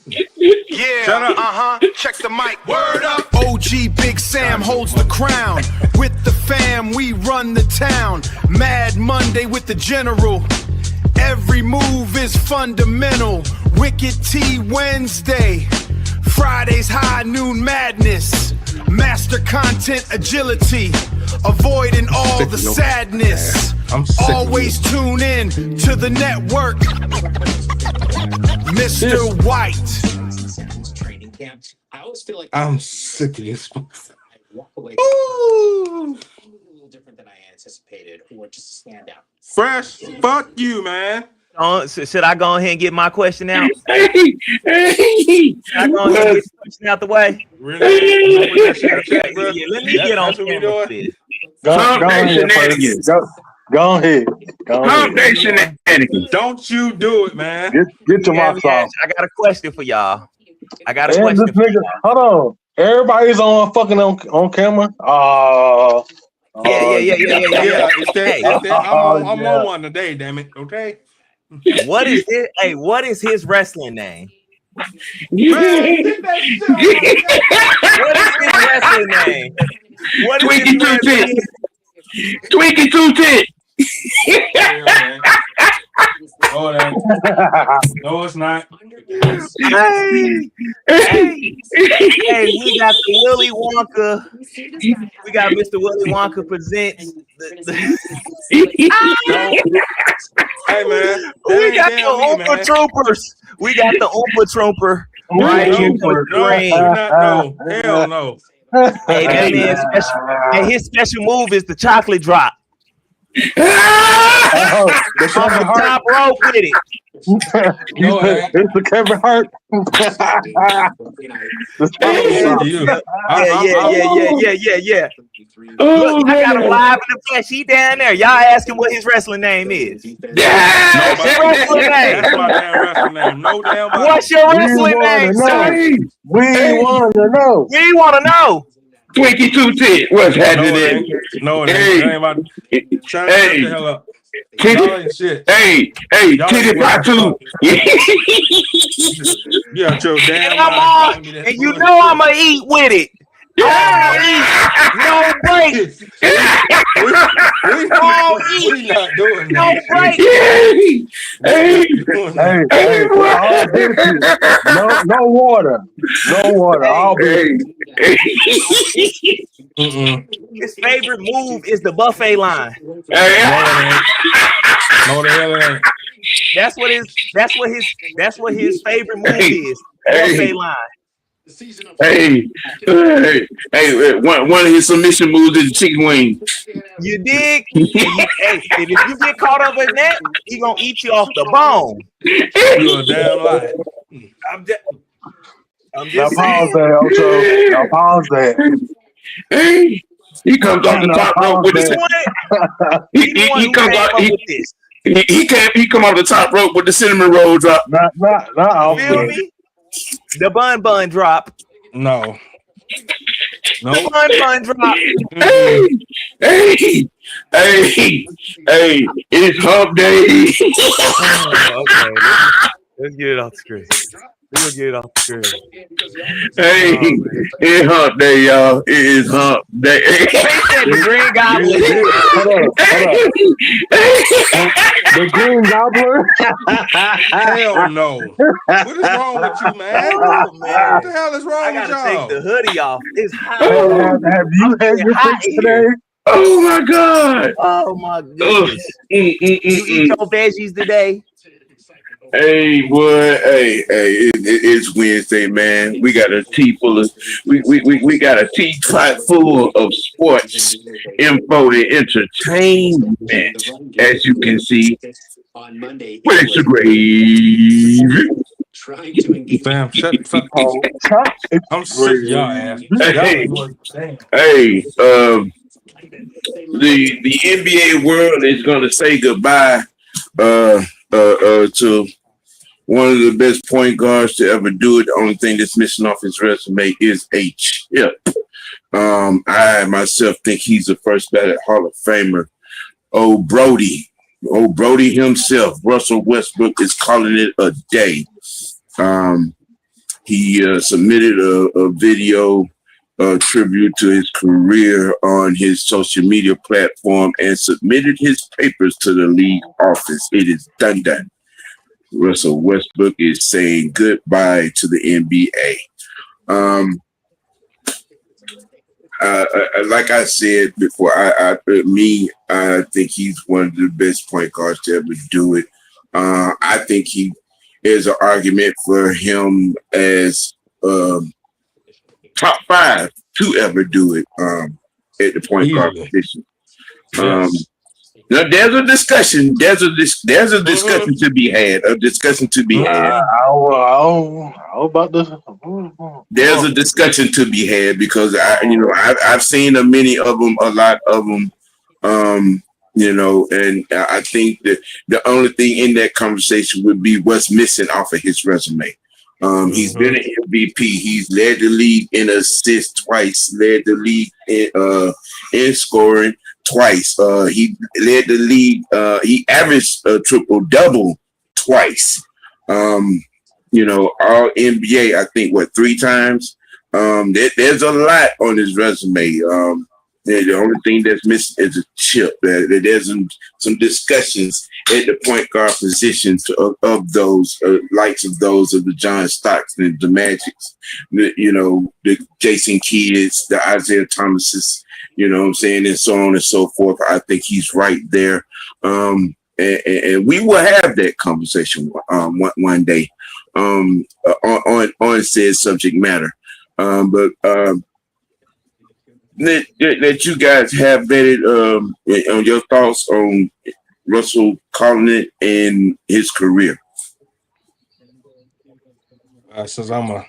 Yeah, check the mic. Word up. OGBigsam holds the crown. With the fam, we run the town. Mad Monday with the general. Every move is fundamental. Wicked T Wednesday. Fridays high noon madness. Master content agility. Avoiding all the sadness. Always tune in to the network. Mr. White. Training camp. I always feel like I'm sick of this. I walk away a little different than I anticipated, or just stand out. Fresh, fuck you, man. Should I go ahead and get my question out? Hey. Should I go ahead and get the question out the way? Really? Yeah, let me get on camera with this. Go ahead. Don't you do it, man. Get your mouth off. I got a question for y'all. Hold on. Everybody's on fucking on camera. Yeah. I'm on one today, damn it. Okay. What is it? Hey, what is his wrestling name? Man, What is his wrestling name? What is Twinkie his wrestling name? Twinkie Two Tit. No, it's not. Hey, we got the Willy Wonka. We got Mr. Willy Wonka presents. Hey, man. We got the Oompa Troopers. We got the Oompa Trooper. Right here for the green. No, hell no. Hey, that man special. And his special move is the chocolate drop. The Off the top rope with it. It's the Kevin Hart. Yeah. Look, I got him live in the flesh. He down there. Y'all ask him what his wrestling name is. What's your wrestling name? That's my damn wrestling name. No damn body. What's your wrestling name, sir? We want to know. We want to know. Twinkie Two Tit. What's happening? No, it ain't about shut the hell up. Shit. Hey, Titty Pie Two. Yeah, your damn And I'm on, and you know I'm going to eat with it. No break. We not doing No that. break. No water. All big. His favorite move is the buffet line. No, the hell it ain't. That's what his favorite move is. Buffet line. Hey, one of his submission moves is the chicken wing. You dig? Hey, if you get caught up in that, he gonna eat you off the bone. You're a damn lie. I'm just Now saying. pause that, Ocho. Now pause that. Hey, he comes off the top rope with his. He come off the top rope with the cinnamon roll drop. Not Feel me? The bun drop. No. The bun drop. Hey, it's hump day. Okay, let's get it off the screen. We'll get it off the screen. Hey, it's hump day, y'all. It is hump day. The Green Goblin. The Green Gobbler? Hell no. What is wrong with you, man? Oh, man. What the hell is wrong I with gotta y'all? take the hoodie off. It's hot. Have you had your fix today? Oh my God. Oh my goodness. You eat your veggies today? Hey, boy. Hey, it's Wednesday, man. We got a tea full of we got a teapot full of sports info and entertainment, as you can see. With extra gravy. Fam, shut the fuck up. I'm sick of y'all ass. Hey, the NBA world is gonna say goodbye to one of the best point guards to ever do it. The only thing that's missing off his resume is H. Yeah. I myself think he's the first ballot Hall of Famer. Brody himself, Russell Westbrook, is calling it a day. He submitted a video tribute to his career on his social media platform and submitted his papers to the league office. It is done. Russell Westbrook is saying goodbye to the NBA. Like I said before, I think he's one of the best point guards to ever do it. I think there's an argument for him as top 5 to ever do it at the point guard position. Now there's a discussion. There's a discussion to be had. There's a discussion to be had because I've seen a lot of them. And I think that the only thing in that conversation would be what's missing off of his resume. He's been an MVP. He's led the league in assists twice. Led the league in scoring twice. He led the league. He averaged a triple-double twice. All NBA, I think, 3 times. There's a lot on his resume. The only thing that's missing is a chip. There's some discussions at the point guard positions of those likes of those of the John Stockton, the Magics, the Jason Kidds, the Isaiah Thomases, and so on and so forth. I think he's right there. And we will have that conversation one day on said subject matter. But that you guys have vetted on your thoughts on Russell Collins and his career. Since I'm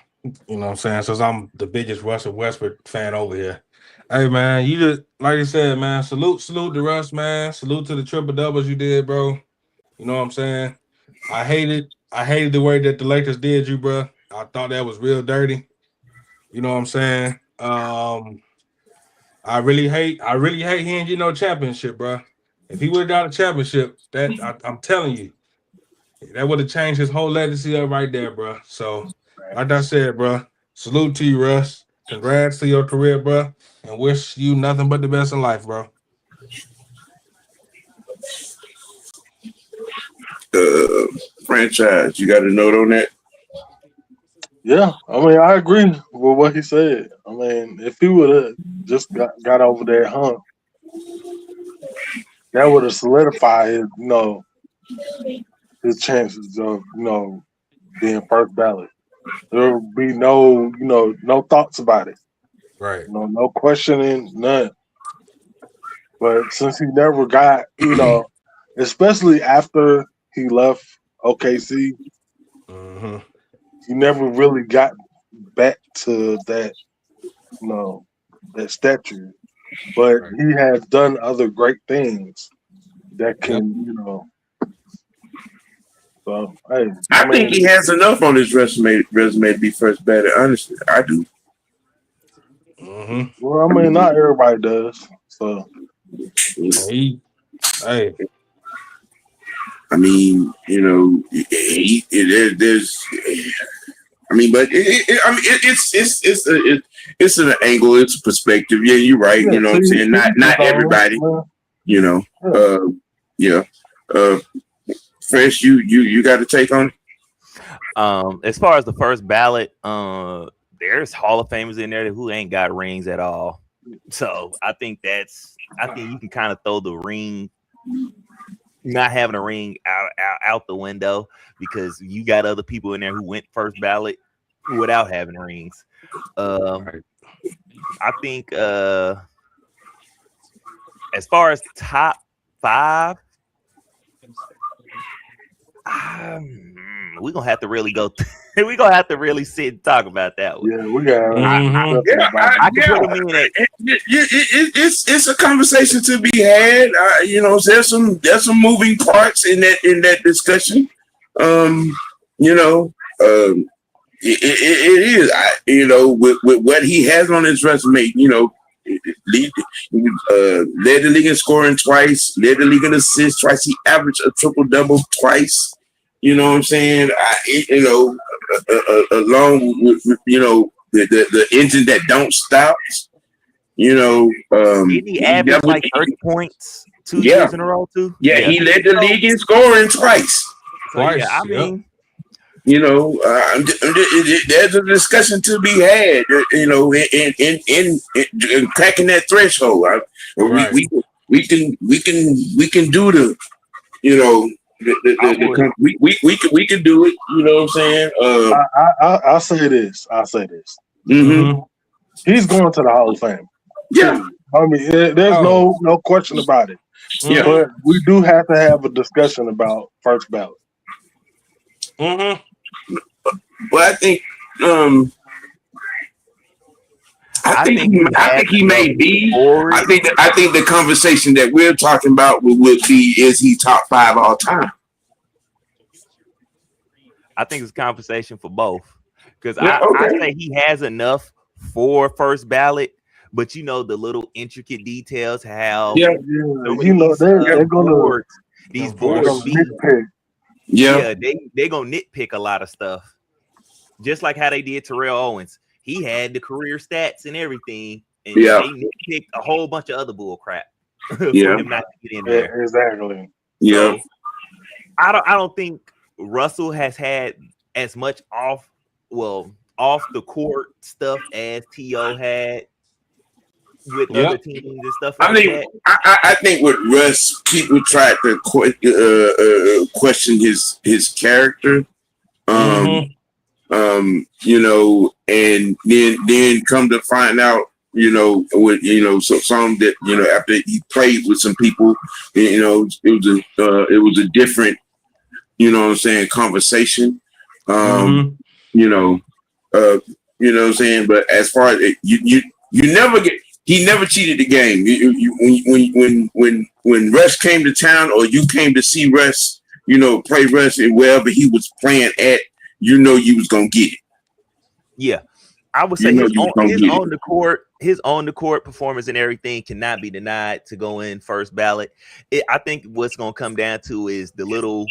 since I'm the biggest Russell Westbrook fan over here. Hey man, you just like you said, man. Salute to Russ, man. Salute to the triple doubles you did, bro. You know what I'm saying? I hated the way that the Lakers did you, bro. I thought that was real dirty. You know what I'm saying? I really hate he ain't get no championship, bro. If he would have got a championship, I'm telling you, that would have changed his whole legacy up right there, bro. So, like I said, bro, salute to you, Russ. Congrats to your career, bro, and wish you nothing but the best in life, bro. Franchise, you got a note on that? Yeah, I agree with what he said. If he would have just got over that hump, that would have solidified his chances of being first ballot. There would be no thoughts about it. Right. No questioning, none. But since he never got, especially after he left OKC, he never really got back to that, that stature. But he has done other great things that can, So, hey, I think he has enough on his resume to be first ballot. Honestly, I do. Well, not everybody does. So, Hey. It's an angle, it's a perspective. Yeah, you're right. Yeah, you know what I'm saying? Not everybody. Fresh, you got a take on it? As far as the first ballot, there's Hall of Famers in there who ain't got rings at all. So I think you can kind of throw the ring, not having a ring out the window, because you got other people in there who went first ballot without having rings. I think as far as top 5, we're gonna have to really go. We're gonna have to really sit and talk about that one. Yeah, we got. I can put them in it. It's a conversation to be had. There's some moving parts in that discussion. It is. With what he has on his resume, led the league in scoring twice, led the league in assists twice. He averaged a triple double twice. You know what I'm saying? along with the engine that don't stop. Didn't he average like 30 points 2 years in a row too? Yeah, he led the league in scoring twice. So, yeah, I mean, there's a discussion to be had. In cracking that threshold. Right. We can do the. We can do it. You know what I'm saying? I'll say this. Mm-hmm. He's going to the Hall of Fame. Yeah. I mean, there's no question about it. Yeah. But we do have to have a discussion about first ballot. Mm-hmm. Well, I think he may be. I think the conversation that we're talking about would be, is he top 5 all time? I think it's a conversation for both, because I say he has enough for first ballot, but the little intricate details, how they're gonna these boards nitpick. They're gonna nitpick a lot of stuff, just like how they did Terrell Owens. He had the career stats and everything, and they nitpicked a whole bunch of other bull crap for him not to get in there. Exactly. Yeah. So, I don't think Russell has had as much off the court stuff as T.O. had with other teams and stuff like that. I think with Russ, people tried to question his character. And then come to find out, so some that after he played with some people, it was a different, conversation. But as far as you never get, he never cheated the game. When Russ came to town, or you came to see Russ, play Russ and wherever he was playing at, you was gonna get it. Yeah, I would say his on the court performance and everything cannot be denied to go in first ballot. I think what's gonna come down to is the little,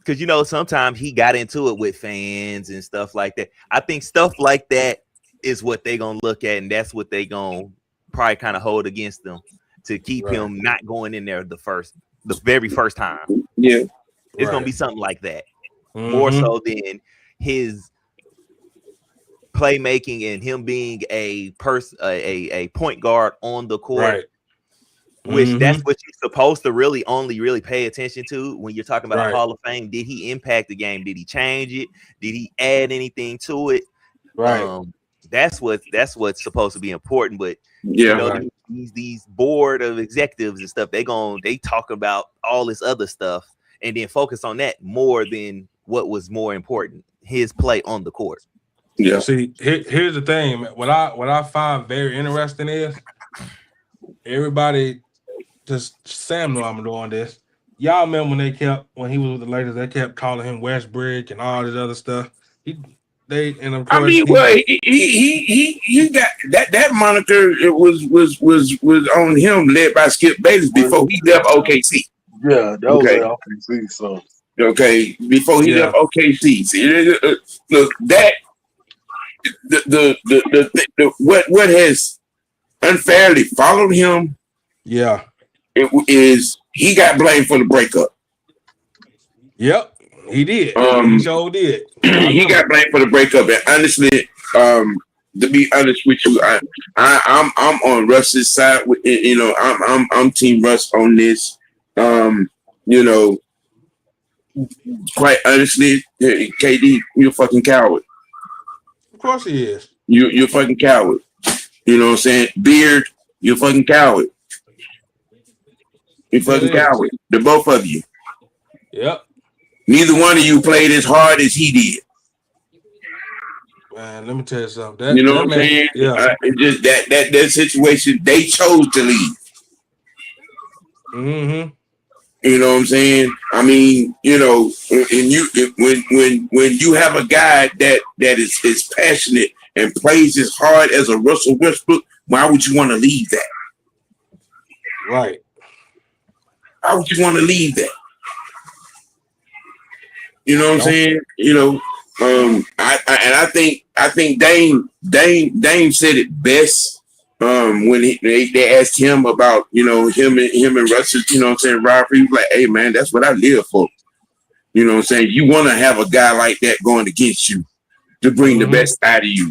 because sometimes he got into it with fans and stuff like that. I think stuff like that is what they gonna look at, and that's what they gonna probably kind of hold against them to keep him not going in there the very first time. Yeah, it's gonna be something like that, more so than his playmaking and him being a point guard on the court, which that's what you're supposed to really pay attention to when you're talking about a Hall of Fame. Did he impact the game? Did he change it? Did he add anything to it? That's what's supposed to be important. But these board of executives and stuff, they talk about all this other stuff and then focus on that more than what was more important, his play on the court. Yeah. See, here's the thing. What I find very interesting is everybody, just Sam know I'm doing this. Y'all remember when he was with the Lakers, they kept calling him Westbrook and all this other stuff. He got that moniker. It was on him, led by Skip Bayless before he left OKC. Yeah, that was OKC. So before he left OKC. See, look, that what has unfairly followed him. Yeah, it is he got blamed for the breakup. Yep, he did. He sure did. He got blamed for the breakup, and honestly, to be honest with you, I'm on Russ's side. I'm Team Russ on this. Quite honestly, KD, you're a fucking coward. Of course he is. You're a fucking coward. You know what I'm saying? Beard, you're a fucking coward. You're a fucking coward. The both of you. Yep. Neither one of you played as hard as he did. Man, let me tell you something. You know what I'm saying? Yeah. Just that situation, they chose to leave. Mm-hmm. You know what I'm saying? I mean, when you have a guy that is passionate and plays as hard as a Russell Westbrook, why would you want to leave that? Right. Why would you want to leave that? You know what I'm saying? I think Dame said it best when they asked him about him and Russell, rivalry. He was like, hey man, that's what I live for. You know what I'm saying? You want to have a guy like that going against you to bring the best out of you.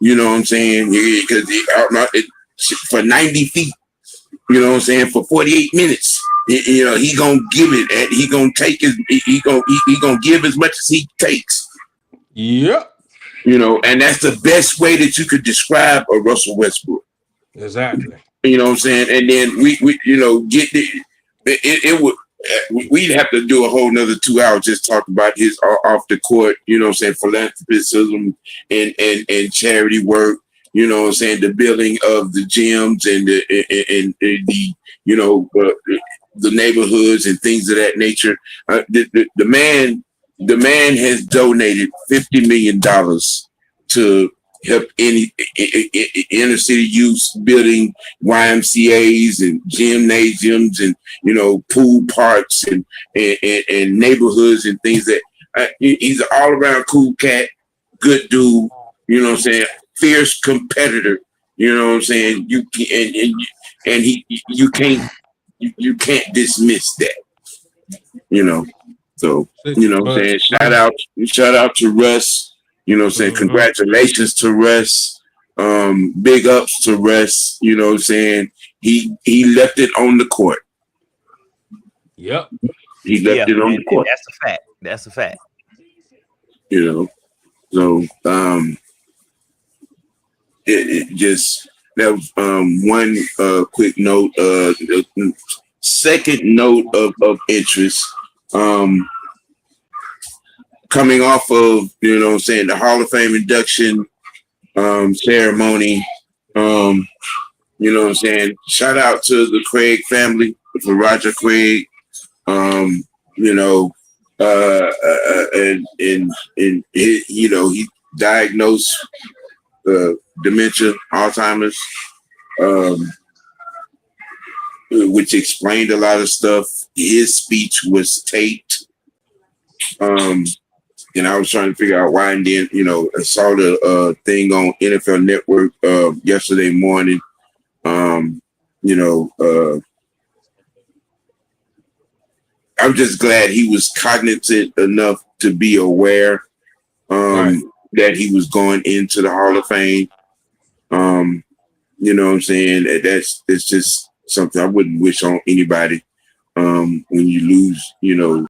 You know what I'm saying? Because for 90 feet, you know what I'm saying, for 48 minutes, he gonna give it, and he gonna take he gonna give as much as he takes. Yep. And that's the best way that you could describe a Russell Westbrook. Exactly. You know what I'm saying? And then we get it would. We'd have to do a whole nother 2 hours just talk about his off the court, philanthropism and charity work, the building of the gyms and the neighborhoods and things of that nature. The man has donated $50 million to help any inner city youth building YMCAs and gymnasiums and pool parks and neighborhoods and things that he's an all around cool cat, good dude. You know what I'm saying? Fierce competitor. You know what I'm saying? You can't dismiss that. So what I'm saying, shout out to Russ. You know what I'm saying? Congratulations to Russ. Big ups to Russ. You know what I'm saying? He left it on the court. Yep. He left it on the court. That's a fact. That's a fact. So it just that was one quick note. Second note of interest. Coming off of, the Hall of Fame induction ceremony, shout out to the Craig family, for Roger Craig, and he diagnosed dementia, Alzheimer's, which explained a lot of stuff. His speech was taped. And I was trying to figure out why, and then I saw the thing on NFL Network yesterday morning. I'm just glad he was cognizant enough to be aware that he was going into the Hall of Fame. You know what I'm saying? It's just something I wouldn't wish on anybody when you lose, the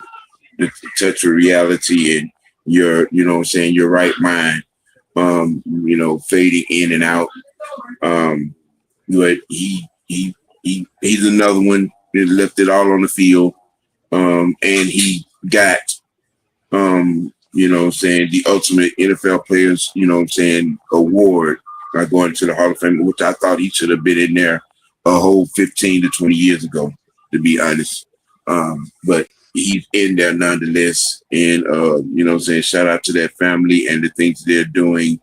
touch of reality and your right mind, fading in and out. But he's another one that left it all on the field. And he got, the ultimate NFL players, award by going to the Hall of Fame, which I thought he should have been in there a whole 15 to 20 years ago, to be honest. But he's in there nonetheless. And, shout out to that family and the things they're doing,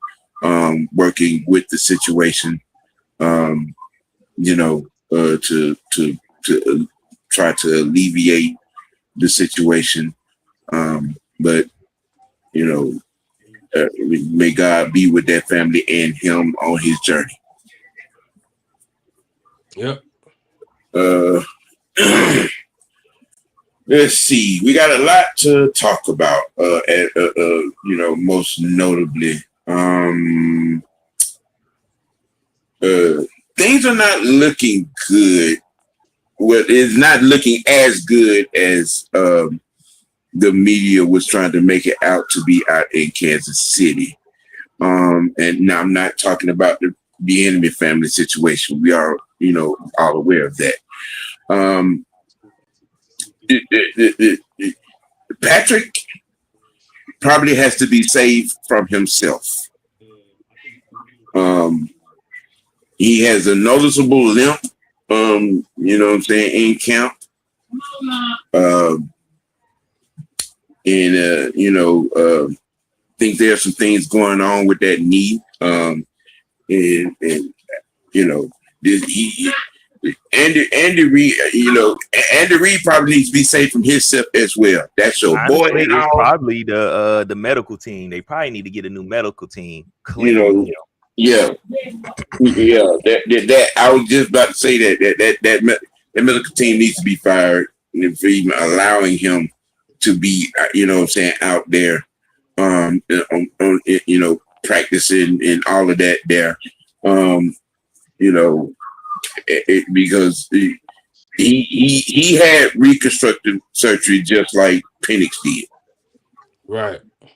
working with the situation, to try to alleviate the situation. But may God be with that family and him on his journey. Yep. Let's see. We got a lot to talk about. Most notably, things are not looking good. Well, it's not looking as good as the media was trying to make it out to be out in Kansas City. And now I'm not talking about the enemy family situation. We are, all aware of that. Patrick probably has to be saved from himself. He has a noticeable limp, in camp. Think there's some things going on with that knee. Andy Reid, Andy Reid probably needs to be safe from himself as well. That's your boy. Honestly, it's probably the medical team. They probably need to get a new medical team. Clean. Yeah. That I was just about to say that medical team needs to be fired for even allowing him to be, out there, practicing and all of that there, because he had reconstructive surgery just like Penix did. Right. All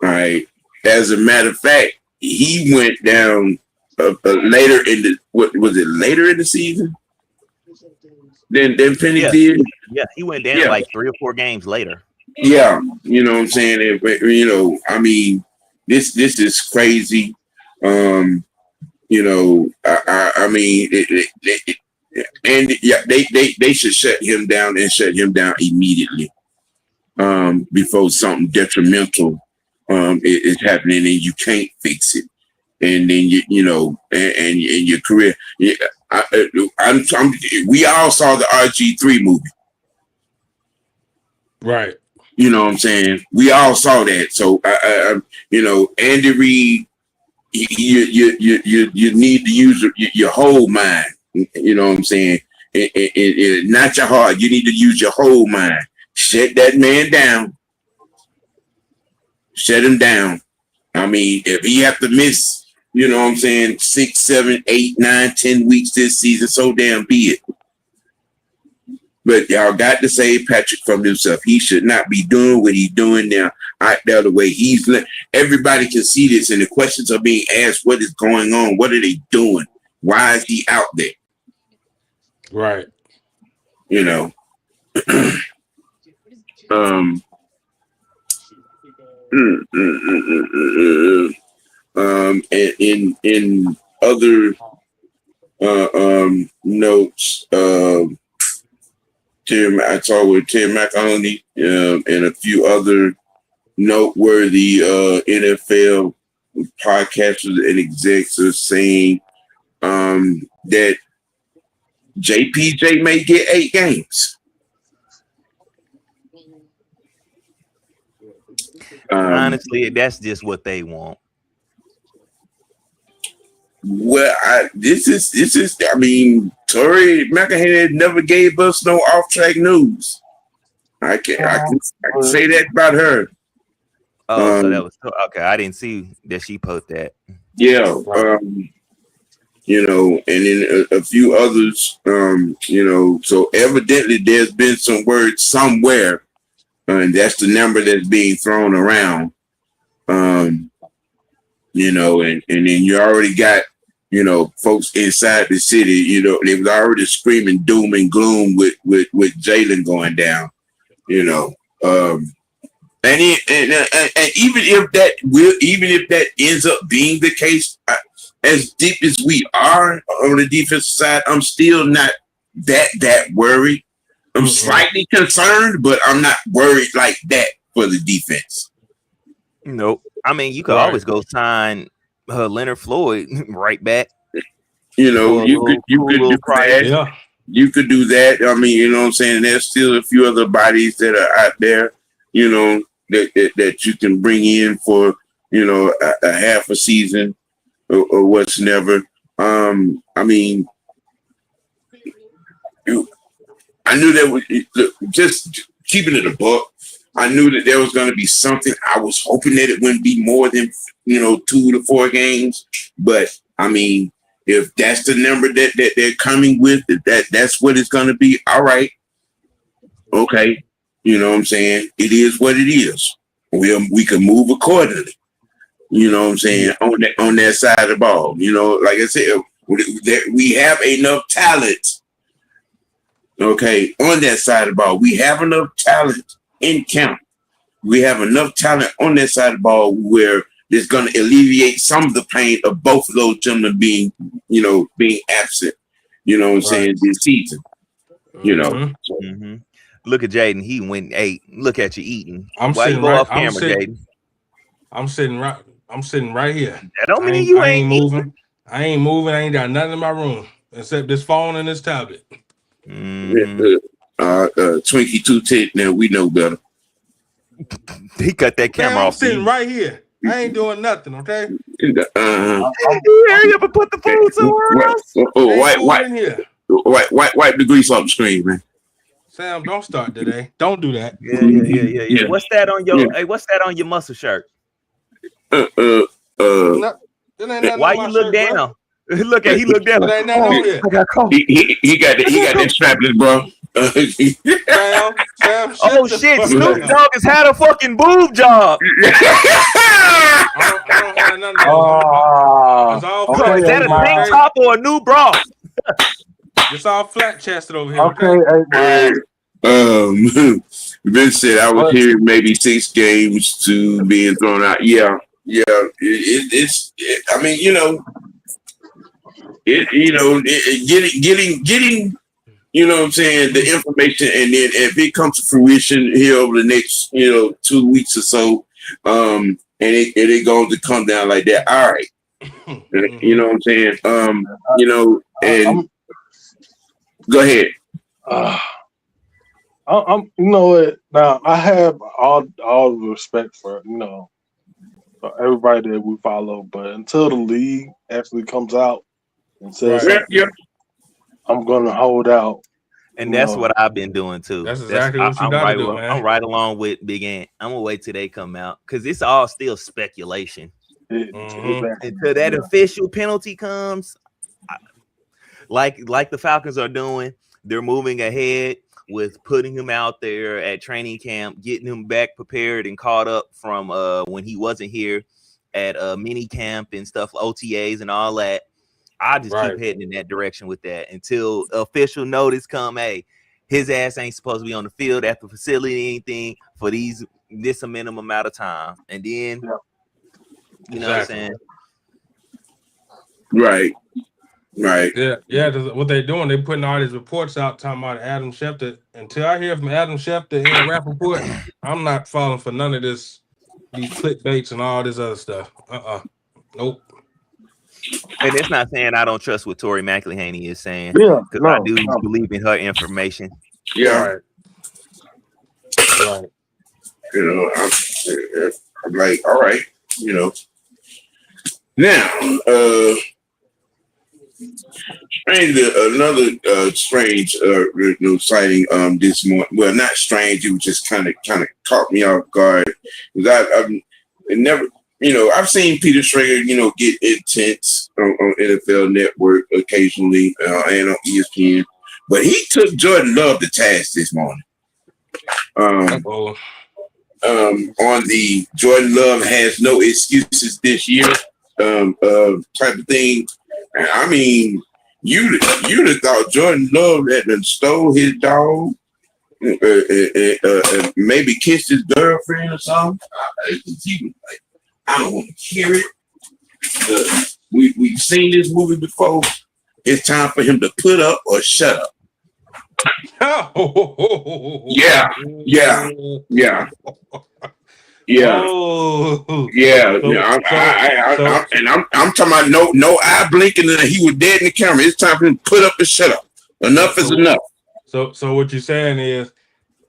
right. As a matter of fact, he went down later in the later in the season than Penix did. Yeah, he went down like 3 or 4 games later. Yeah, you know what I'm saying. I mean, this is crazy. I mean, they should shut him down immediately before something detrimental is happening and you can't fix it, and then and your career. Yeah, we all saw the RG3 movie, right? You know what I'm saying? We all saw that. So Andy Reid, you need to use your whole mind. You know what I'm saying? Not your heart. You need to use your whole mind. Shut that man down. Shut him down. I mean, if he have to miss, 6, 7, 8, 9, 10 weeks this season, so damn be it. But y'all got to save Patrick from himself. He should not be doing what he's doing now out there the way he's. Everybody can see this, and the questions are being asked: what is going on? What are they doing? Why is he out there? Right. In other notes, I talked with Tim McCarthy and a few other noteworthy NFL podcasters and execs are saying that JPJ may get 8 games. Honestly, that's just what they want. Well, this is. I mean, Tori McCahan never gave us no off-track news. I can say that about her. Oh, so that was okay. I didn't see that she posted that. Yeah, and then a few others. So evidently there's been some word somewhere, and that's the number that's being thrown around. And then you already got. Folks inside the city, they was already screaming doom and gloom with Jalen going down, and even if that ends up being the case, as deep as we are on the defensive side, I'm still not that worried. I'm slightly concerned, but I'm not worried like that for the defense. Nope. I mean, you could always go sign Leonard Floyd right back. You could do that. Yeah. You could do that. I mean, you know what I'm saying? There's still a few other bodies that are out there, that you can bring in for, a half a season or what's never. I mean, I knew that just keeping it a buck. I knew that there was going to be something. I was hoping that it wouldn't be more than 2 to 4 games. But I mean, if that's the number that they're coming with, that's what it's going to be. All right, okay. You know what I'm saying? It is what it is. We can move accordingly. You know what I'm saying? On that side of the ball. Like I said, we have enough talent. Okay, on that side of the ball, we have enough talent in camp. We have enough talent on that side of the ball where it's going to alleviate some of the pain of both of those gentlemen being absent. You know what I'm saying? This season. Mm-hmm. Look at Jaden. He went 8. Look at you eating. Why you go off camera, Jaden? I'm sitting right here. That don't mean you I ain't moving. I ain't moving. I ain't got nothing in my room. except this phone and this tablet. Twinkie 210. Now we know better. He cut that camera Man, I'm off. sitting right here. I ain't doing nothing, okay? Hurry up and put the food somewhere else. Wipe the grease off the screen, man. Sam, don't start today. Don't do that. Yeah. What's that on your? Hey, what's that on your muscle shirt? Why Why you look down? Look at he looked down. It ain't nothing on here. He got that strapless, bro. Sam, Oh shit! Snoop Dogg has had a fucking boob job. I don't have nothing. It's all Is that a tank top or a new bra? It's all flat chested over here. Okay. Vince said I was here maybe 6 games to being thrown out. Yeah. It's. I mean, getting. You know what I'm saying? The information, and then if it comes to fruition here over the next, 2 weeks or so, and it going to come down like that. All right. You know what I'm saying? And go ahead. I'm. You know what? Now I have all respect for for everybody that we follow, but until the league actually comes out and says, I'm gonna hold out. And that's what I've been doing too. That's exactly what you gotta do, man. I'm right along with Big Ant. I'm gonna wait till they come out because it's all still speculation. Until that official penalty comes, like the Falcons are doing, they're moving ahead with putting him out there at training camp, getting him back prepared and caught up from when he wasn't here at mini camp and stuff, OTAs and all that. I just keep heading in that direction with that until official notice come. Hey, his ass ain't supposed to be on the field at the facility, anything for this minimum amount of time, and then you know what I'm saying, right? Yeah. What they're doing, they're putting all these reports out talking about Adam Schefter. Until I hear from Adam Schefter in a rap report, I'm not falling for none of these clickbaits and all this other stuff. Nope. And it's not saying I don't trust what Tori McElhaney is saying, because I do believe in her information. Yeah. Right. I'm like, all right, Now, another strange sighting this morning. Well, not strange. It was just kind of caught me off guard because I've never. I've seen Peter Schrager, get intense on NFL Network occasionally and on ESPN, but he took Jordan Love to task this morning. On the Jordan Love has no excuses this year type of thing. I mean, you'd have thought Jordan Love had stole his dog, maybe kissed his girlfriend or something. He was like, I don't want to hear it. We've seen this movie before. It's time for him to put up or shut up. Yeah. I'm talking about no eye blinking, and he was dead in the camera. It's time for him to put up or shut up. Enough is enough. So what you're saying is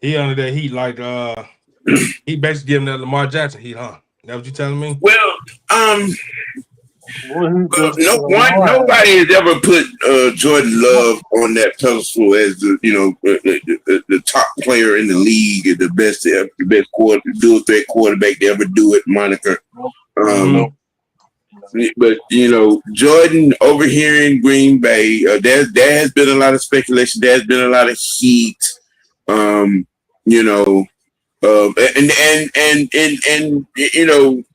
he under that heat like he basically giving that Lamar Jackson heat, huh? That what you telling me? Well, nobody has ever put Jordan Love on that pedestal as the top player in the league and the best dual threat quarterback to ever do it, moniker. But Jordan over here in Green Bay, there has been a lot of speculation. There's been a lot of heat.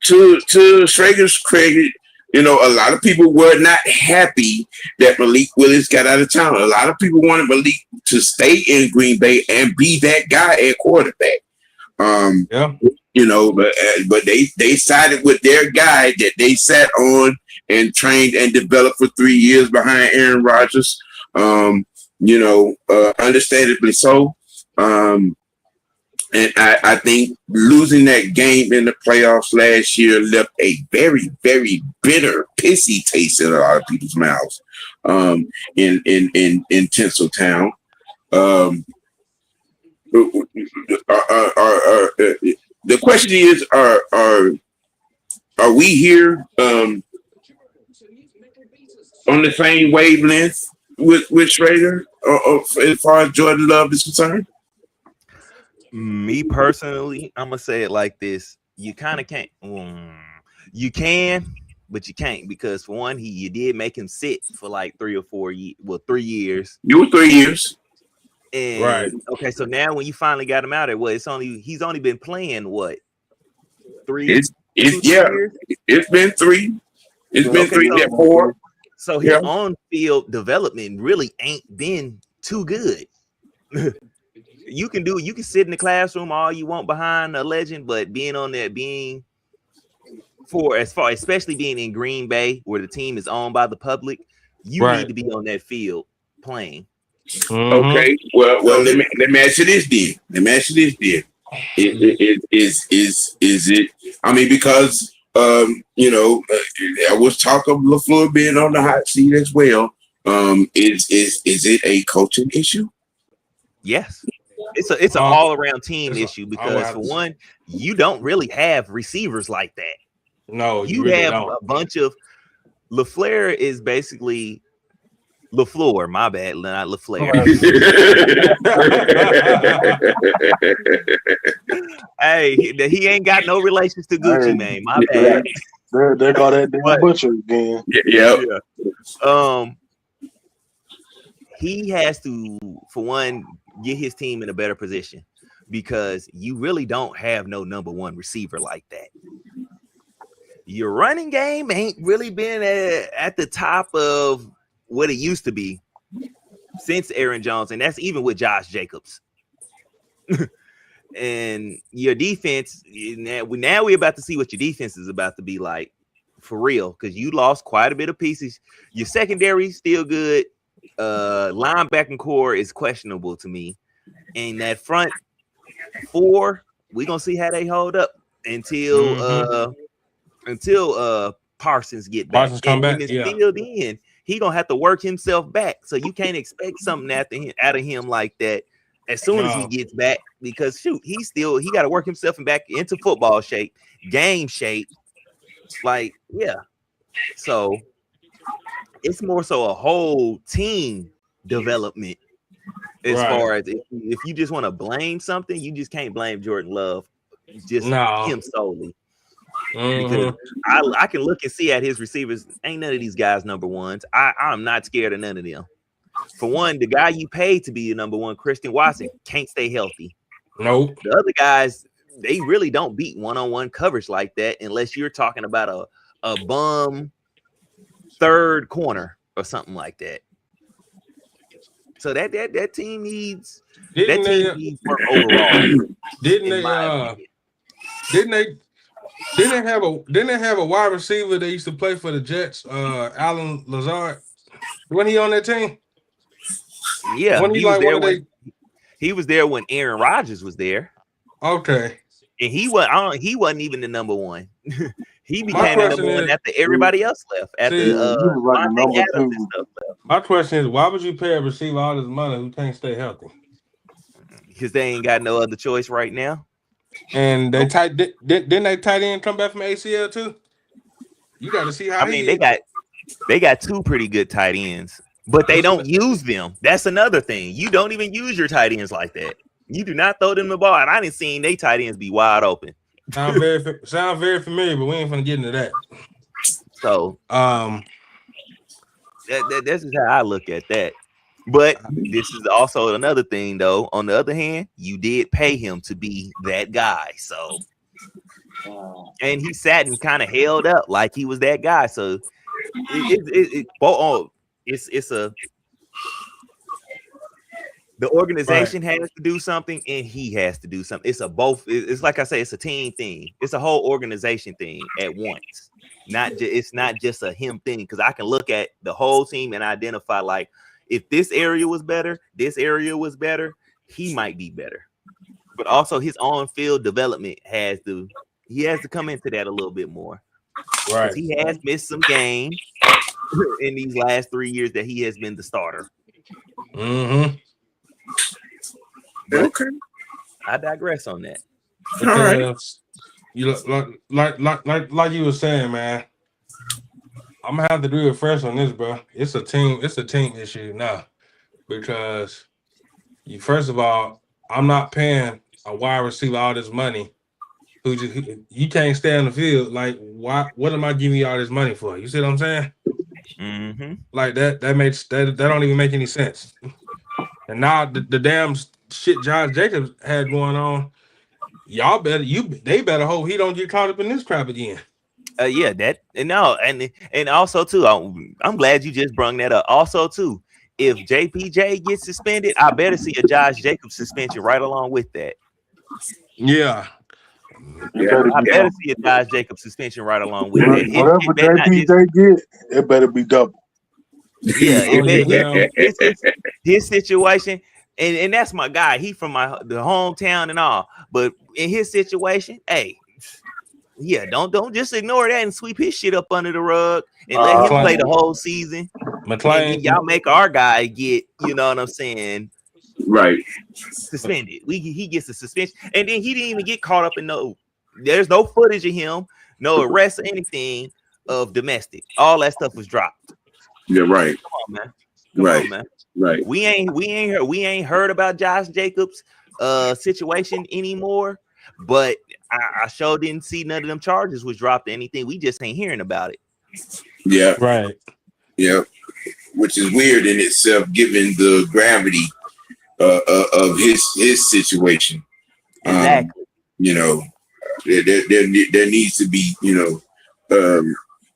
To Schrager's credit, a lot of people were not happy that Malik Willis got out of town. A lot of people wanted Malik to stay in Green Bay and be that guy at quarterback. But they sided with their guy that they sat on and trained and developed for 3 years behind Aaron Rodgers. Understandably so. And I think losing that game in the playoffs last year left a very, very bitter, pissy taste in a lot of people's mouths. In Tinseltown. The question is, are we here on the same wavelength with Schrader as far as Jordan Love is concerned? Me personally, I'm gonna say it like this: you kind of can't. You can, but you can't, because for one, you did make him sit for like 3 or 4 years. Well, 3 years. You were 3 years. And, right. Okay, so now when you finally got him out of it, he's only been playing what? 3 It's years? It's been 3. It's been 3, so, 4. So his on-field development really ain't been too good. You can sit in the classroom all you want behind a legend, but especially being in Green Bay, where the team is owned by the public, you need to be on that field playing. Okay. Well, let me ask you this then. Is it? I mean, because I was talking of LaFleur being on the hot seat as well. Is it a coaching issue? Yes. It's an all-around team issue, because for one, you don't really have receivers like that. No, you really have don't. A bunch of LaFleur is basically LaFleur, my bad, not LaFleur. Hey, he ain't got no relations to Gucci Mane, my bad. They call that damn butcher again. Yeah. He has to, for one, get his team in a better position, because you really don't have no number one receiver like that. Your running game ain't really been at the top of what it used to be since Aaron Jones, and that's even with Josh Jacobs. And your defense, now we're about to see what your defense is about to be like for real, because you lost quite a bit of pieces. Your secondary still good. Linebacking core is questionable to me, and that front 4, we're gonna see how they hold up until Parsons get back. Parsons come back. Still then he gonna have to work himself back. So you can't expect something out of him like that as soon as he gets back, because he got to work himself back into football shape, game shape. Like, yeah. So it's more so a whole team development as far as if you just want to blame something, you just can't blame Jordan Love him solely. Because I can look and see at his receivers, ain't none of these guys number ones. I'm not scared of none of them. For one, the guy you paid to be the number one, Christian Watson, can't stay healthy. Nope. The other guys, they really don't beat one-on-one coverage like that unless you're talking about a bum third corner or something like that. So that team needs work overall. Didn't they have a wide receiver that used to play for the Jets, Alan Lazard? Wasn't he on that team? Yeah, he was there when Aaron Rodgers was there. Okay. And he wasn't even the number one. He became the number one after everybody else left. My question is, why would you pay a receiver all this money who can't stay healthy? Because they ain't got no other choice right now. And they didn't they tight end come back from ACL too? You got to see how. They got 2 pretty good tight ends, but they don't use them. That's another thing. You don't even use your tight ends like that. You do not throw them the ball, and I didn't see they tight ends be wide open. Sound very familiar, but we ain't gonna get into that. So, this is how I look at that. But this is also another thing, though. On the other hand, you did pay him to be that guy, so and he sat and kind of held up like he was that guy. So the organization has to do something, and he has to do something. It's like I say, it's a team thing. It's a whole organization thing at once. It's not just a him thing, because I can look at the whole team and identify, like, if this area was better, he might be better. but also his on-field development has to come into that a little bit more. Right. He has missed some games in these last 3 years that he has been the starter. Mm-hmm. But Okay. I digress on that. Because you like you were saying, man. I'm gonna have to do it fresh on this, bro. It's a team issue now. Because first of all, I'm not paying a wide receiver all this money you can't stay on the field. Like, what am I giving you all this money for? You see what I'm saying? Mm-hmm. Like that don't even make any sense. And now the damn shit Josh Jacobs had going on, they better hope he don't get caught up in this crap again. Yeah, and also too, I'm glad you just brung that up. Also too, if JPJ gets suspended, I better see a Josh Jacobs suspension right along with that. Yeah. I better see a Josh Jacobs suspension right along with that. Whatever JPJ get, it better be double. Yeah, his situation, and that's my guy. He from the hometown and all, but in his situation, hey, yeah, don't just ignore that and sweep his shit up under the rug and let him play the whole season. McClain, and y'all make our guy get, you know what I'm saying, right, suspended. He gets a suspension, and then he didn't even get caught up in there's no footage of him, no arrest or anything of domestic. All that stuff was dropped. Yeah, right. Come on, man. Right. On, man. Right. We ain't heard about Josh Jacobs' situation anymore. But I sure didn't see none of them charges was dropped or anything. We just ain't hearing about it. Yeah. Right. Yeah. Which is weird in itself, given the gravity of his situation. Exactly. You know, there needs to be,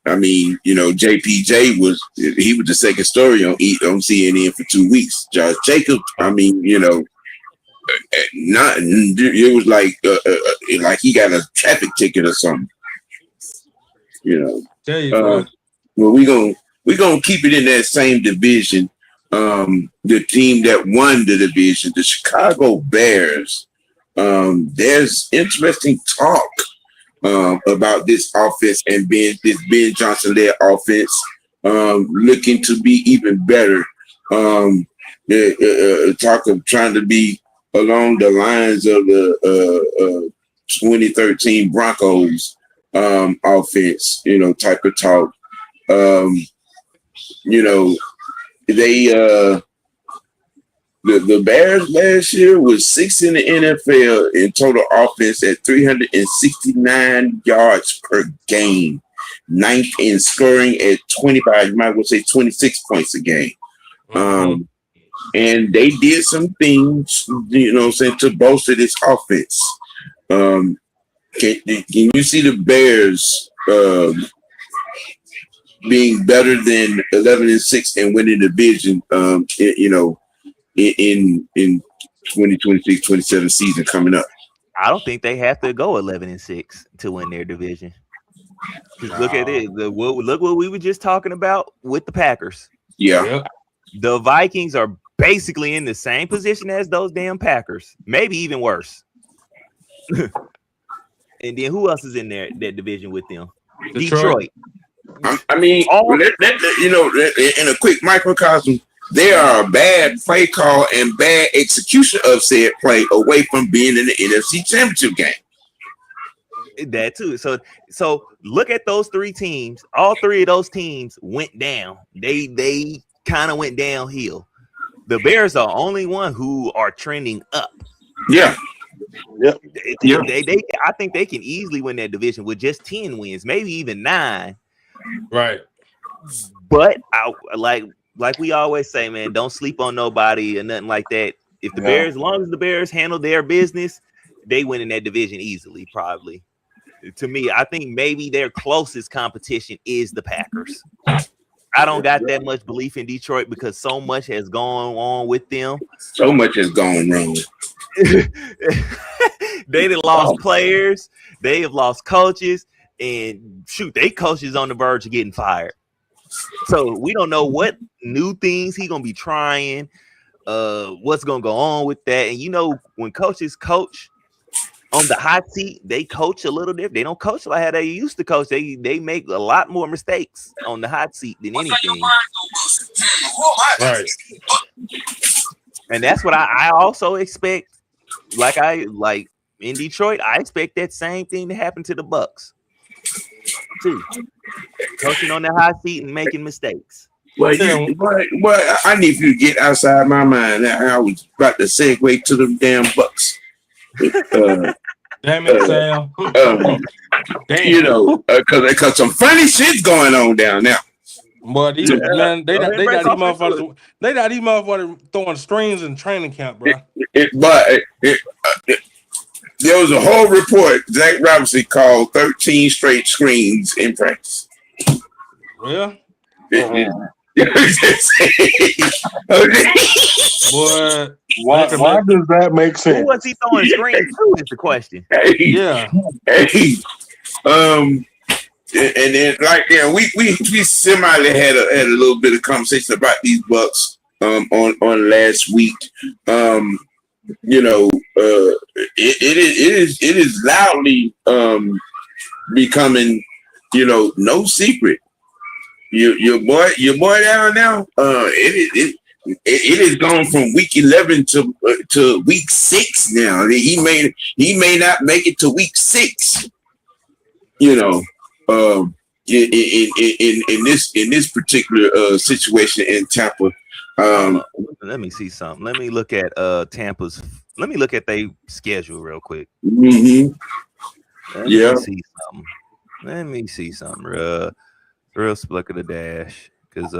JPJ was the second story on CNN for 2 weeks. Josh Jacobs, it was like he got a traffic ticket or something. Tell you, bro. Well, we gonna keep it in that same division. The team that won the division, the Chicago Bears. There's interesting talk about this offense and this Ben Johnson led offense looking to be even better. Talk of trying to be along the lines of the 2013 Broncos offense, type of talk. The Bears last year was 6th in the NFL in total offense at 369 yards per game, 9th in scoring at 25. You might well say 26 points a game. And they did some things, to bolster this offense. Can you see the Bears being better than 11-6 and winning the division? In 2026-27 season coming up? I don't think they have to go 11-6 to win their division. Look at it. Look what we were just talking about with the Packers. Yeah. Yep. The Vikings are basically in the same position as those damn Packers, maybe even worse. And then who else is in that division with them? Detroit. In a quick microcosm, they are a bad play call and bad execution of said play away from being in the NFC Championship game. That too. So look at those three teams. All three of those teams went down. They kind of went downhill. The Bears are the only one who are trending up. Yeah. Yep. I think they can easily win that division with just 10 wins, maybe even 9. Right. But like we always say, man, don't sleep on nobody or nothing like that. If the Bears, as long as the Bears handle their business, they win in that division easily, probably. To me, I think maybe their closest competition is the Packers. I don't got that much belief in Detroit because so much has gone on with them. So much has gone wrong. They have lost players. They have lost coaches. And shoot, they coaches on the verge of getting fired. So we don't know what new things he's gonna be trying, what's gonna go on with that. And you know, when coaches coach on the hot seat, they coach a little different. They don't coach like how they used to coach. They make a lot more mistakes on the hot seat than anything. Right. And that's what I also expect. Like in Detroit, I expect that same thing to happen to the Bucks too. Coaching on the hot seat and making mistakes. Well, I need you to get outside my mind. I was about to segue to the damn Bucks. Damn it, Sam. Damn. You know, because some funny shit's going on down there. Boy, they got these motherfuckers throwing strings in training camp, bro. There was a whole report. Zach Robinson called 13 straight screens in practice. Yeah. Boy, why does that make sense? Who was he throwing screens to? Is the question. Yeah. And then we semi had a little bit of conversation about these Bucks on last week. You know, it is loudly becoming, you know, no secret. Your boy down now. It has gone from week 11 to week 6 now. He may not make it to week 6. You know, in this particular situation in Tampa. Let me see something. Let me look at Tampa's. Let me look at their schedule real quick. Mm-hmm. Let me see something. Real spluck of the dash, because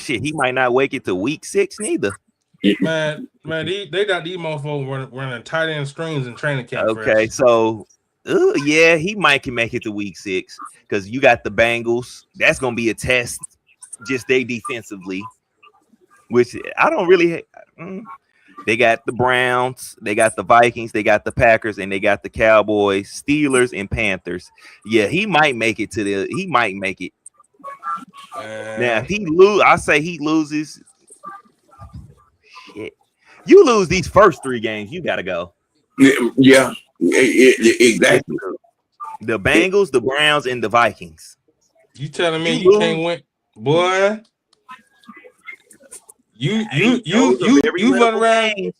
shit, he might not wake it to week 6 neither. Man, they got these motherfuckers running tight end strings in training camp. Okay, so yeah, he might can make it to week 6 because you got the Bengals. That's gonna be a test, just they defensively, which I don't really. They got the Browns, they got the Vikings, they got the Packers, and they got the Cowboys, Steelers, and Panthers. Yeah, he might make it. Now, if I say he loses. Shit, you lose these first 3 games, you gotta go. Yeah, exactly. The Bengals, the Browns, and the Vikings. You telling me you can't win, boy? You run around. Games.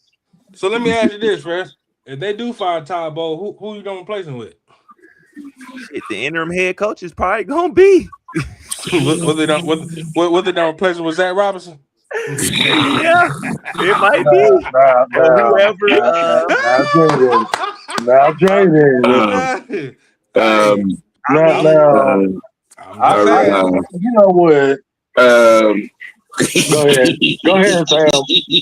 So let me ask you this, Rez. If they do fire Todd Bowles, who you gonna replace him with? Shit, the interim head coach is probably gonna be. what they don't replace him with Zach Robinson? Yeah, it might be. Whoever. Now, Jaden. You know what? Go ahead, Sam.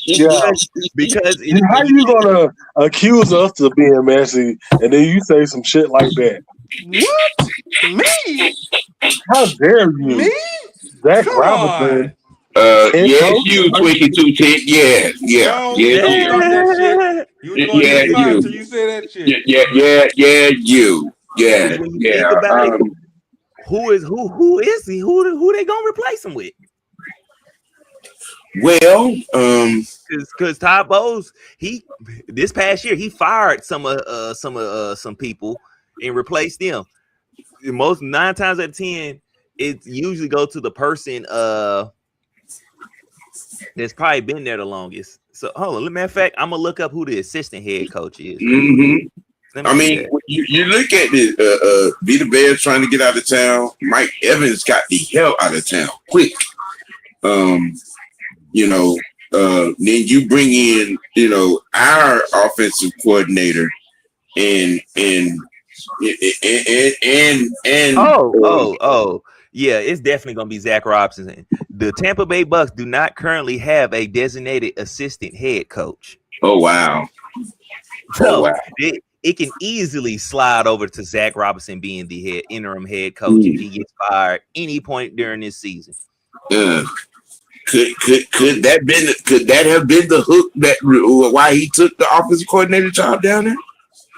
Yeah, because how you gonna accuse us of being messy and then you say some shit like that? What? Me? How dare you? Me? Zach Robinson. Yes, you 2210. Yeah. You say that shit. Yeah, you. Yeah. Think about it, who is he? Who they gonna replace him with? Well, because Todd Bowles, this past year he fired some people and replaced them. Most 9 times out of 10, it usually go to the person that's probably been there the longest. So hold on, matter of fact, I'm gonna look up who the assistant head coach is. Mm-hmm. I mean, you look at it, Vita Bears trying to get out of town. Mike Evans got the hell out of town quick. You know, then you bring in, you know, our offensive coordinator and yeah, it's definitely gonna be Zach Robinson. The Tampa Bay Bucks do not currently have a designated assistant head coach. Oh wow! It can easily slide over to Zach Robinson being the interim head coach if he gets fired any point during this season. Could that have been the hook that why he took the offensive coordinator job down there?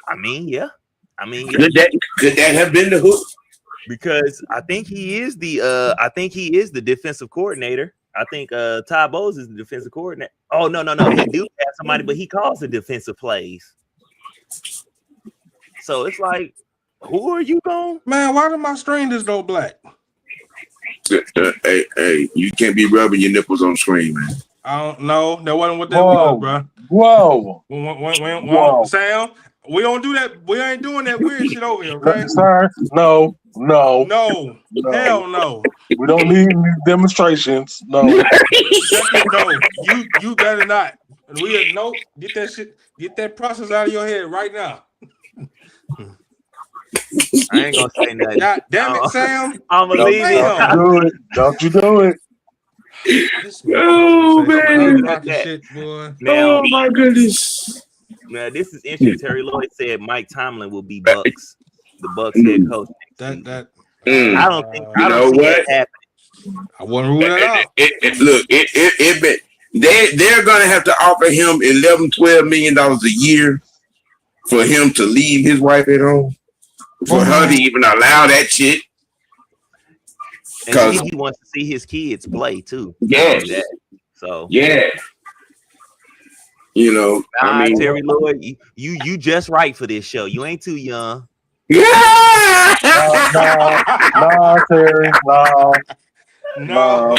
I mean, yeah. Could that have been the hook? Because I think he is the defensive coordinator. I think Ty Bowles is the defensive coordinator. Oh no, he do have somebody, but he calls the defensive plays. So it's like, who are you going? Man, why do my screen just go black? Hey, you can't be rubbing your nipples on screen, man. I don't know. That wasn't what that was, bro. Whoa. Sam, we don't do that. We ain't doing that weird shit over here, okay? Sir, no. Hell no. We don't need any demonstrations. No. No, you better not. Nope. Get that shit. Get that process out of your head right now. I ain't gonna say nothing. God damn it, Sam. I'm gonna leave it. Don't you do it. Oh man! Shit, boy. Now, Oh my goodness! Now this is interesting. Terry Lloyd said Mike Tomlin will be Bucks, the Bucks head coach. I don't think. I You don't know see what? that happening. I wouldn't rule that out. They're gonna have to offer him $11-12 million a year for him to leave his wife at home, for her to even allow that shit. And he wants to see his kids play too. Yes. So yeah. You know, Terry Lloyd, you just right for this show. You ain't too young. Yeah. No, Terry. No.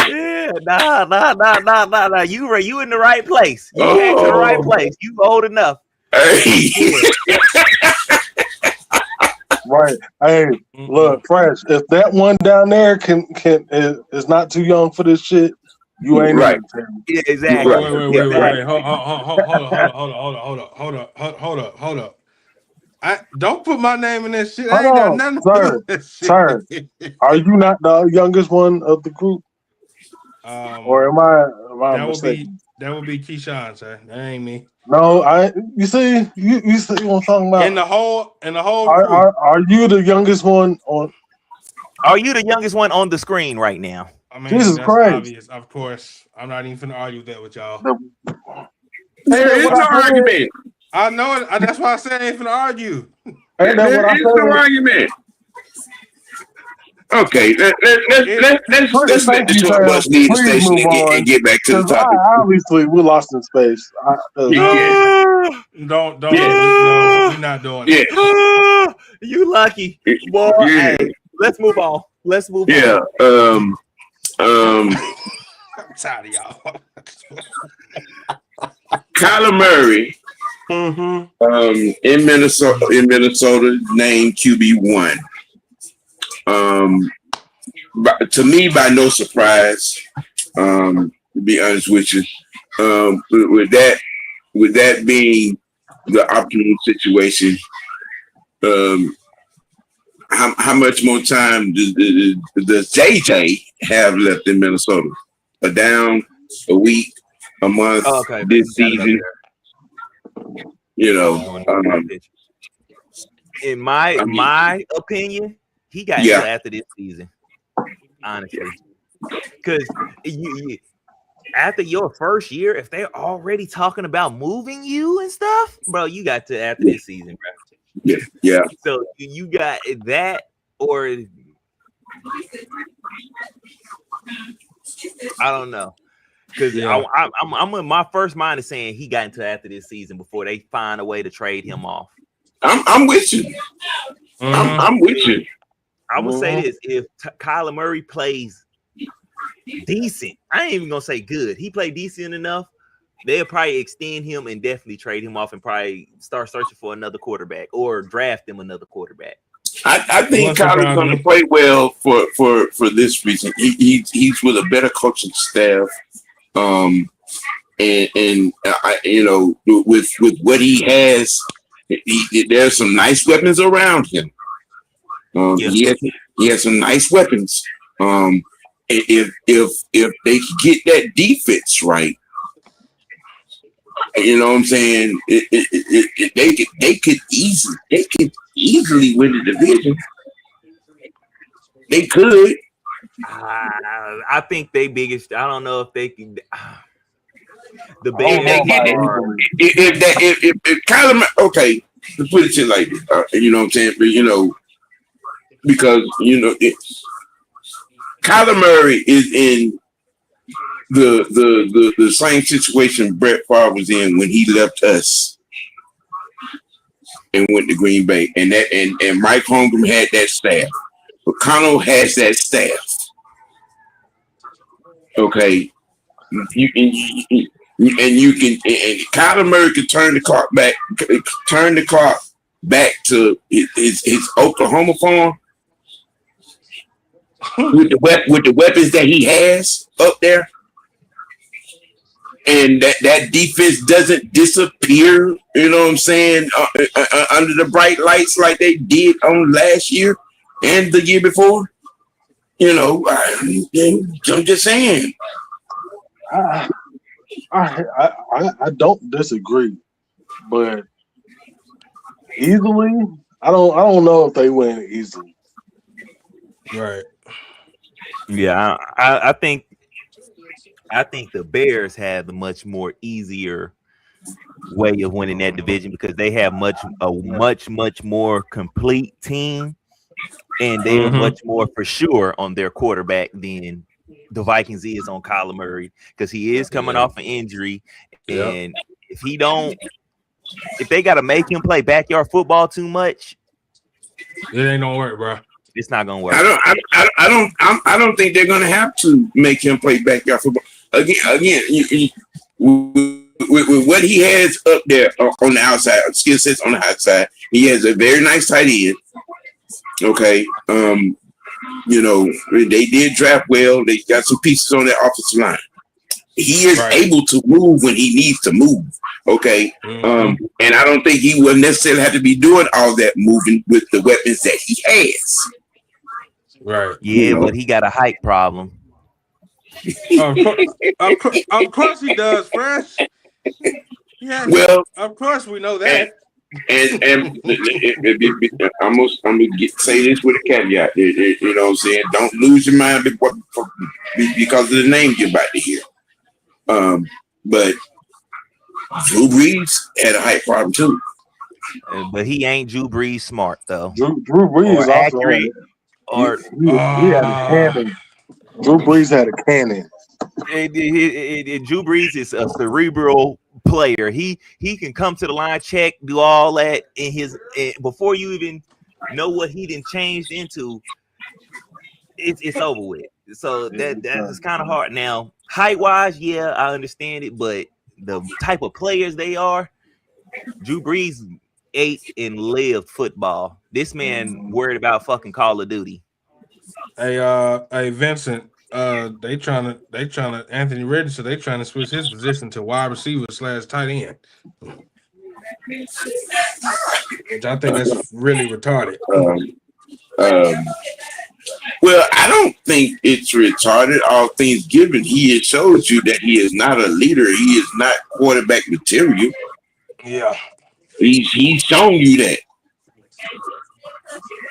Yeah, nah. You in the right place. You came to the right place. You old enough. Hey. Right. Hey, look, Fresh. If that one down there is not too young for this shit, you ain't right. Yeah, exactly. Wait. Hold up. I don't put my name in this shit. I ain't got nothing to do with this shit. Sir, are you not the youngest one of the group? Or am I mistaken? That would be Keyshawn, sir. That ain't me. No, you see what I'm talking about. In the whole are you the youngest one on? Are you the youngest one on the screen right now? I mean, Jesus that's Christ. obvious. Of course, I'm not even finna argue that with y'all. It's an argument. I know it. That's why I said I ain't finna argue. Ain't that what I It's no argument. Okay, let's let the tour bus leave the station and get back to the topic. Obviously, we're lost in space. Don't. No, we're not doing it. Yeah. You lucky, boy. Yeah. Hey, let's move on. Yeah. I'm tired of y'all. Kyler Murray, in Minnesota, named QB1. To me, by no surprise. To be honest with you, with that being the optimal situation, how much more time does JJ have left in Minnesota? A week, a month, this season? You know, in my opinion, he got until after this season. Honestly, because you after your first year, if they're already talking about moving you and stuff, bro, you got to after this season, bro. Yeah. So you got that, or I don't know, because I'm in my first mind is saying he got into after this season before they find a way to trade him off. I'm with you. I'm with you. I would say this: if Kyler Murray plays decent, I ain't even gonna say good. He played decent enough. They'll probably extend him and definitely trade him off and probably start searching for another quarterback or draft him another quarterback. I think Kyler's going to play well for this reason. He's with a better coaching staff, and you know, with what he has, there's some nice weapons around him. He has some nice weapons. If they get that defense right, you know what I'm saying? They could easily win the division. They could. I think they biggest. I don't know if they can. The big. If Kyler, okay, let's put it like this. You know what I'm saying? But you know, because you know, Kyler Murray is in the same situation Brett Favre was in when he left us and went to Green Bay, and Mike Holmgren had that staff. McConnell has that staff. Okay, you can Kyler Murray can turn the clock back to his Oklahoma farm with the weapons that he has up there, and that defense doesn't disappear. You know what I'm saying? Under the bright lights like they did on last year and the year before. You know, I'm just saying. I don't disagree, but easily, I don't know if they win easily. Right. Yeah, I think the Bears have a much more easier way of winning that division because they have a much more complete team, and they're much more for sure on their quarterback than the Vikings is on Kyler Murray because he is coming off an injury, and if they got to make him play backyard football too much, it ain't gonna work, bro. It's not gonna work. I don't think they're gonna have to make him play backyard football again. With what he has up there on the outside, skill sets on the outside, he has a very nice tight end. Okay, you know they did draft well. They got some pieces on their offensive line. He is able to move when he needs to move. Okay, and I don't think he will necessarily have to be doing all that moving with the weapons that he has. Right. Yeah, but he got a height problem. Of course he does, Fresh. Yeah. Well, of course we know that. And I'm gonna say this with a caveat. You know what I'm saying? Don't lose your mind because of the name you're about to hear. But Drew Brees had a height problem too. But he ain't Drew Brees smart though. Drew Brees or accurate. Or he had a cannon. Drew Brees had a cannon. Drew Brees is a cerebral player. He can come to the line, check, do all that in his before you even know what he done changed into. It's over with. So that's kind of hard. Now, height wise, yeah, I understand it, but the type of players they are, Drew Brees ate and lived football. This man worried about fucking Call of Duty. Hey, Vincent. They trying to Anthony Richardson. They trying to switch his position to wide receiver / tight end. Which I think that's really retarded. Well, I don't think it's retarded. All things given, he has showed you that he is not a leader. He is not quarterback material. Yeah, he's shown you that.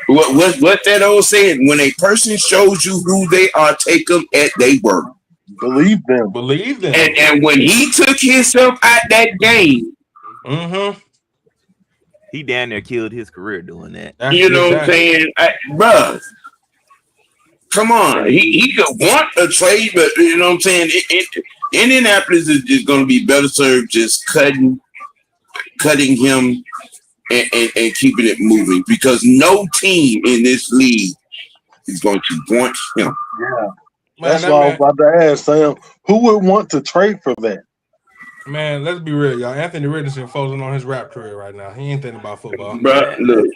What's that old saying? When a person shows you who they are, take them at their word. Believe them. And when he took himself out that game, he damn near killed his career doing that. You know what I'm saying, bruh? Come on, he could want a trade, but you know what I'm saying. Indianapolis is going to be better served just cutting him. And keeping it moving because no team in this league is going to want him. Yeah, that's what I was about to ask, Sam. Who would want to trade for that? Man, let's be real, y'all. Anthony Richardson focusing on his rap career right now. He ain't thinking about football. Bro, look,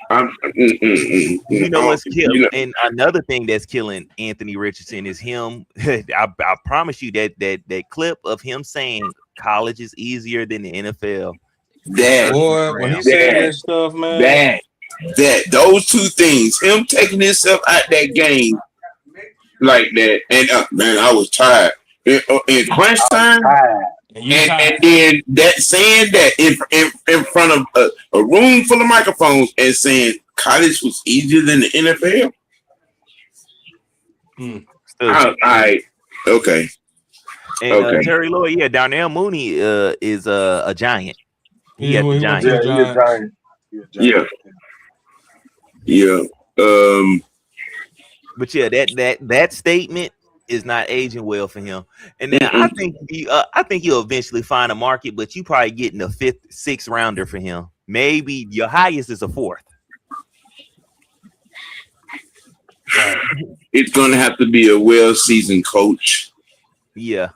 you know what's killing, and another thing that's killing Anthony Richardson is him. I promise you that clip of him saying college is easier than the NFL. When he said that stuff, man. Those two things, him taking himself out that game like that, and man, I was tired. In crunch time, and then that saying that in front of a room full of microphones and saying college was easier than the NFL. Okay. And Terry Lloyd, Darnell Mooney is a giant. He had the Giants. Yeah. But yeah, that statement is not aging well for him. And then I think he'll eventually find a market, but you probably getting a 5th, 6th rounder for him. Maybe your highest is a 4th. It's going to have to be a well-seasoned coach. Yeah.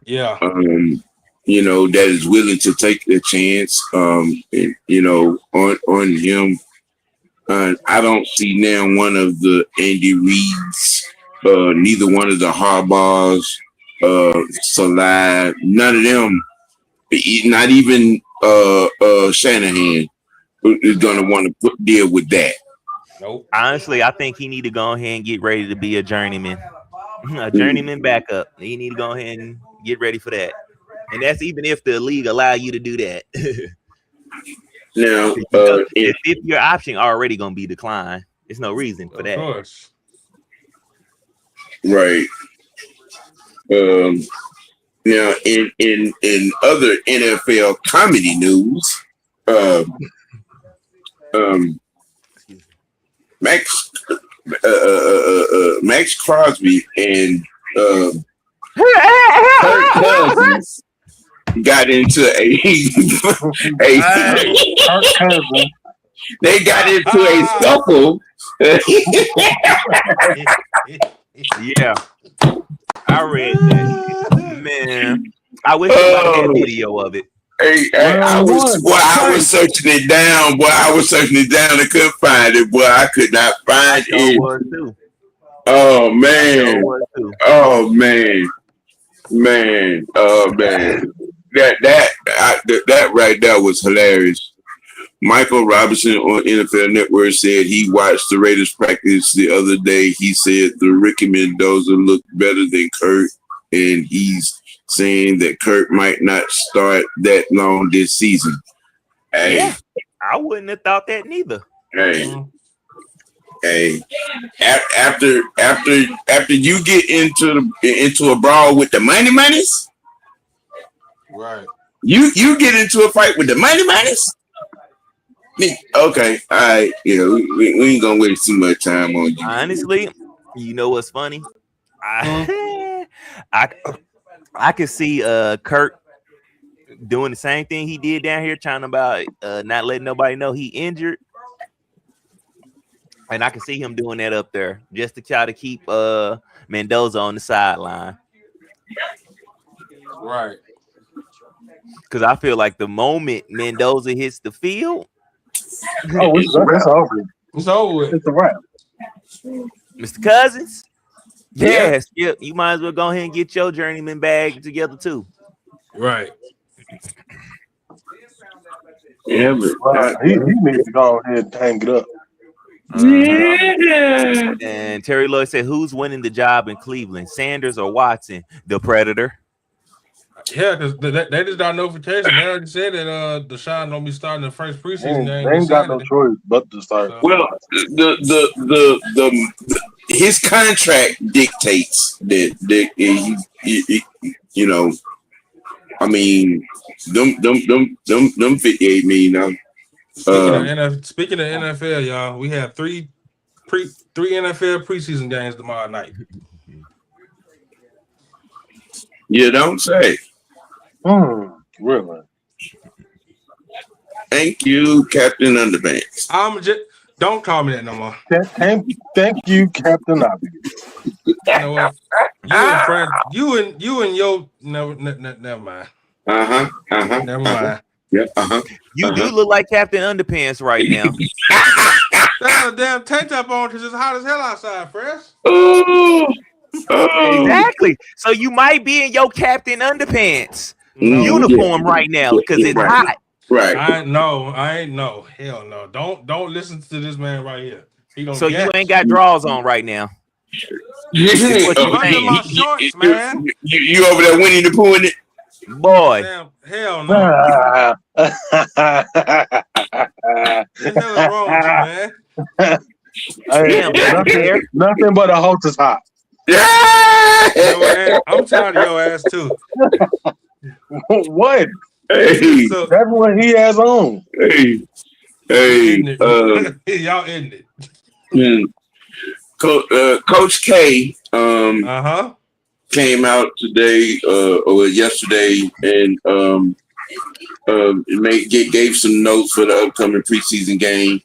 You know, that is willing to take a chance. You know, on him. I don't see now one of the Andy Reeds, neither one of the Harbaughs, Saleh, none of them, not even Shanahan is going to want to deal with that. Nope. Honestly, I think he need to go ahead and get ready to be a journeyman backup. He need to go ahead and get ready for that. And that's even if the league allow you to do that. Now, if your option already gonna be declined, there's no reason for that. Of course. Right. Now, in other NFL comedy news, Max Crosby and Kirk Cousins got into they got into a scuffle. Yeah, I read that. Man, I wish somebody had video of it. I was searching it down. Boy, I was searching it down and couldn't find it. Boy, I could not find it. Oh man. Oh man. Oh man. That right there was hilarious. Michael Robinson on NFL Network said he watched the Raiders practice the other day. He said the Ricky Mendoza looked better than Kirk, and he's saying that Kirk might not start that long this season. Hey, yeah, I wouldn't have thought that neither. Hey, after you get into a brawl with the monies, right? You get into a fight with the monies. Okay, all right. You know, we ain't gonna waste too much time on you. Honestly, you know what's funny? I could see Kirk doing the same thing he did down here, trying about not letting nobody know he injured. And I can see him doing that up there just to try to keep Mendoza on the sideline. Right. Because I feel like the moment Mendoza hits the field, it's over. It's over. It's a wrap. Mr. Cousins, Skip, you might as well go ahead and get your journeyman bag together too. Right. Yeah, but he needs to go ahead and hang it up. And Terry Lloyd said, "Who's winning the job in Cleveland, Sanders or Watson, the Predator?" Yeah, because they just got notification. They already said that Deshaun don't be starting the first preseason game. They ain't got no choice but to start. Well, his contract dictates that he, you know, I mean, them 58 million. Speaking of NFL, y'all, we have three NFL preseason games tomorrow night. You don't say. Really? Thank you, Captain Underpants. Don't call me that no more. Thank you, Captain Obvious. You know what? You and your never mind. Never mind. Yeah. You do look like Captain Underpants right now. Got a damn tank top on because it's hot as hell outside, Fresh. Oh. Exactly. So you might be in your Captain Underpants uniform right now because it's hot. Right. I ain't no. Hell no. Don't listen to this man right here. So you ain't got drawers on right now. What Under my shorts, man. You over there Winnie the Pooh in it? Boy. Damn, hell no. What the hell is wrong with you, man? Nothing but a hostess hot. I'm tired of your ass too. What? Hey, that's what he has on. Hey, y'all ended it. Coach K, came out today or yesterday and gave some notes for the upcoming preseason game.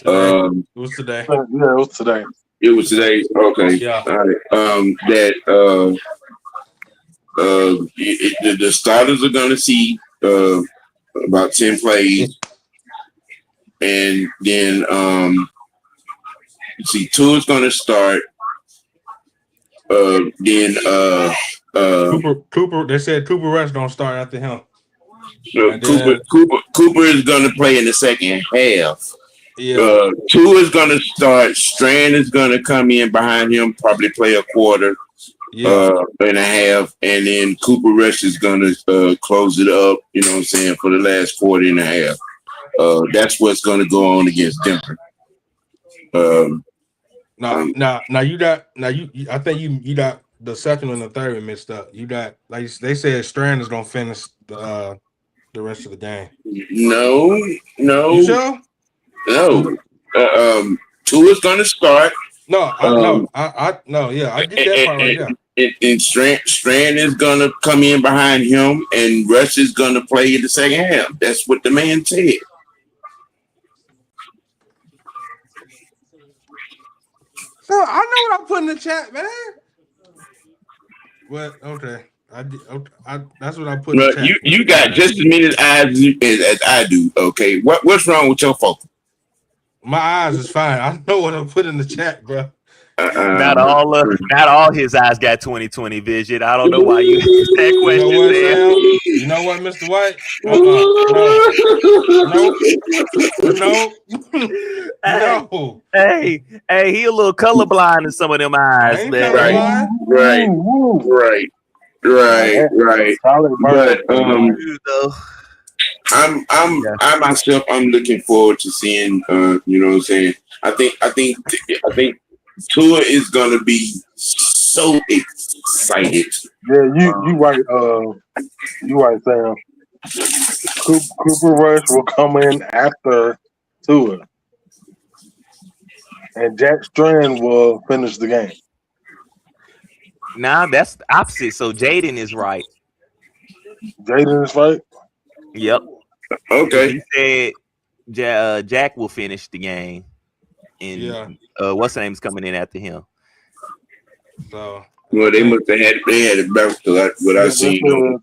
It was today. Yeah, it was today. It was today. Okay. Yeah. All right. The starters are going to see about 10 plays, and then Tua's going to start. Cooper. They said Cooper Rush don't start after him. Cooper is going to play in the second half. Yeah. Tua is going to start. Strand is going to come in behind him, probably play a quarter and a half, and then Cooper Rush is going to close it up. You know what I'm saying, for the last quarter and a half. That's what's going to go on against Denver. I think you got the second and the third mixed up. You got, like they said, Strand is gonna finish the rest of the game. No. You sure? No. Tua's gonna start. I get that part right there. And Strand is gonna come in behind him, and Rush is gonna play in the second half. That's what the man said. So I know what I put in the chat, man. But okay, that's what I put in the chat. You got just as many eyes as I do. Okay, what's wrong with your focus? My eyes is fine. I know what I put in the chat, bro. Not all his eyes got 20/20 vision. I don't know why you asked that question. You know what, Mr. White? No. Hey, he a little colorblind in some of them eyes, man. Right. But I myself, I'm looking forward to seeing. You know what I'm saying? I think Tua is gonna be so excited. Yeah, you right. You right, Sam. Cooper Rush will come in after Tua, and Jack Strand will finish the game. Nah, that's the opposite. So Jaden is right. Jaden is right. Yep. Okay. He said Jack will finish the game, and what's the name's coming in after him. So they must have had it back to what I seen on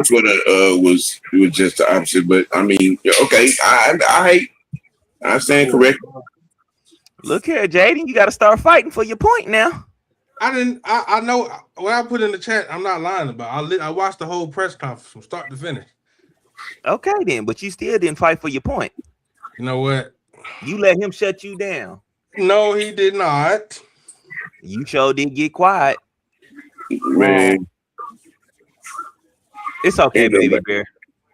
Twitter was just the opposite. But I mean, okay, I stand correct. Look here, Jaden, you got to start fighting for your point now. I know what I put in the chat. I'm not lying about. I watched the whole press conference from start to finish. Okay, then, but you still didn't fight for your point. You know what? You let him shut you down. No, he did not. You sure did get quiet. Man. It's okay, baby bear.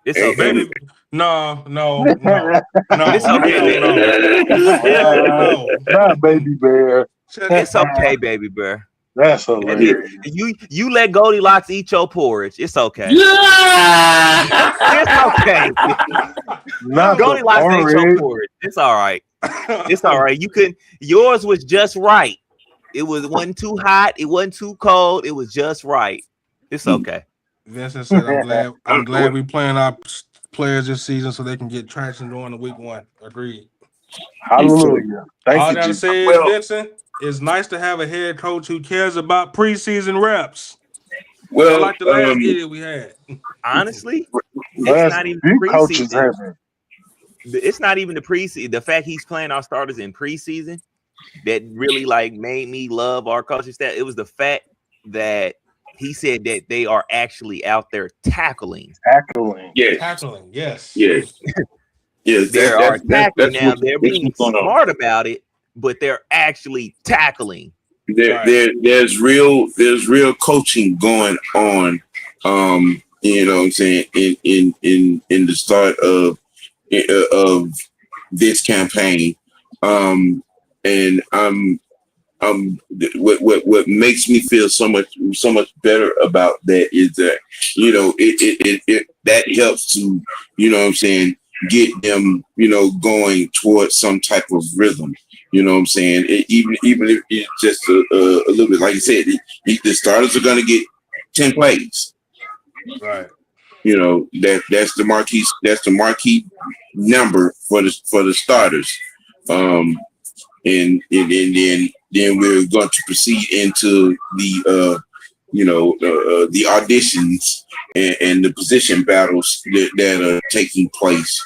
It's okay. Baby. No. It's okay, No, not baby bear. It's okay, baby bear. That's hilarious. You let Goldilocks eat your porridge. It's okay. Yeah! It's okay. Goldilocks ate your porridge. It's all right. It's all right. You couldn't. Yours was just right. It wasn't too hot. It wasn't too cold. It was just right. It's okay. Vincent said, "I'm glad we playing our players this season so they can get traction going to week 1." Agreed. Hallelujah. All I gotta say is, Vincent, it's nice to have a head coach who cares about preseason reps. Well, like the last idiot we had. Honestly, it's not even preseason. It's not even the preseason. The fact he's playing our starters in preseason that really made me love our coaching staff. It was the fact that he said that they are actually out there tackling. Yes. Tackling. Yes. Yes. Yes. They are tackling now. They're being smart about it, but they're actually tackling. There's real coaching going on. You know what I'm saying, in the start of this campaign. And what makes me feel so much better about that is that, you know, it that helps to, you know what I'm saying, get them, you know, going towards some type of rhythm. You know what I'm saying? Even if it's just a little bit, like you said, the starters are going to get 10 plays. Right. You know, that's the marquee number for the starters. And then we're going to proceed into the the auditions and the position battles that are taking place.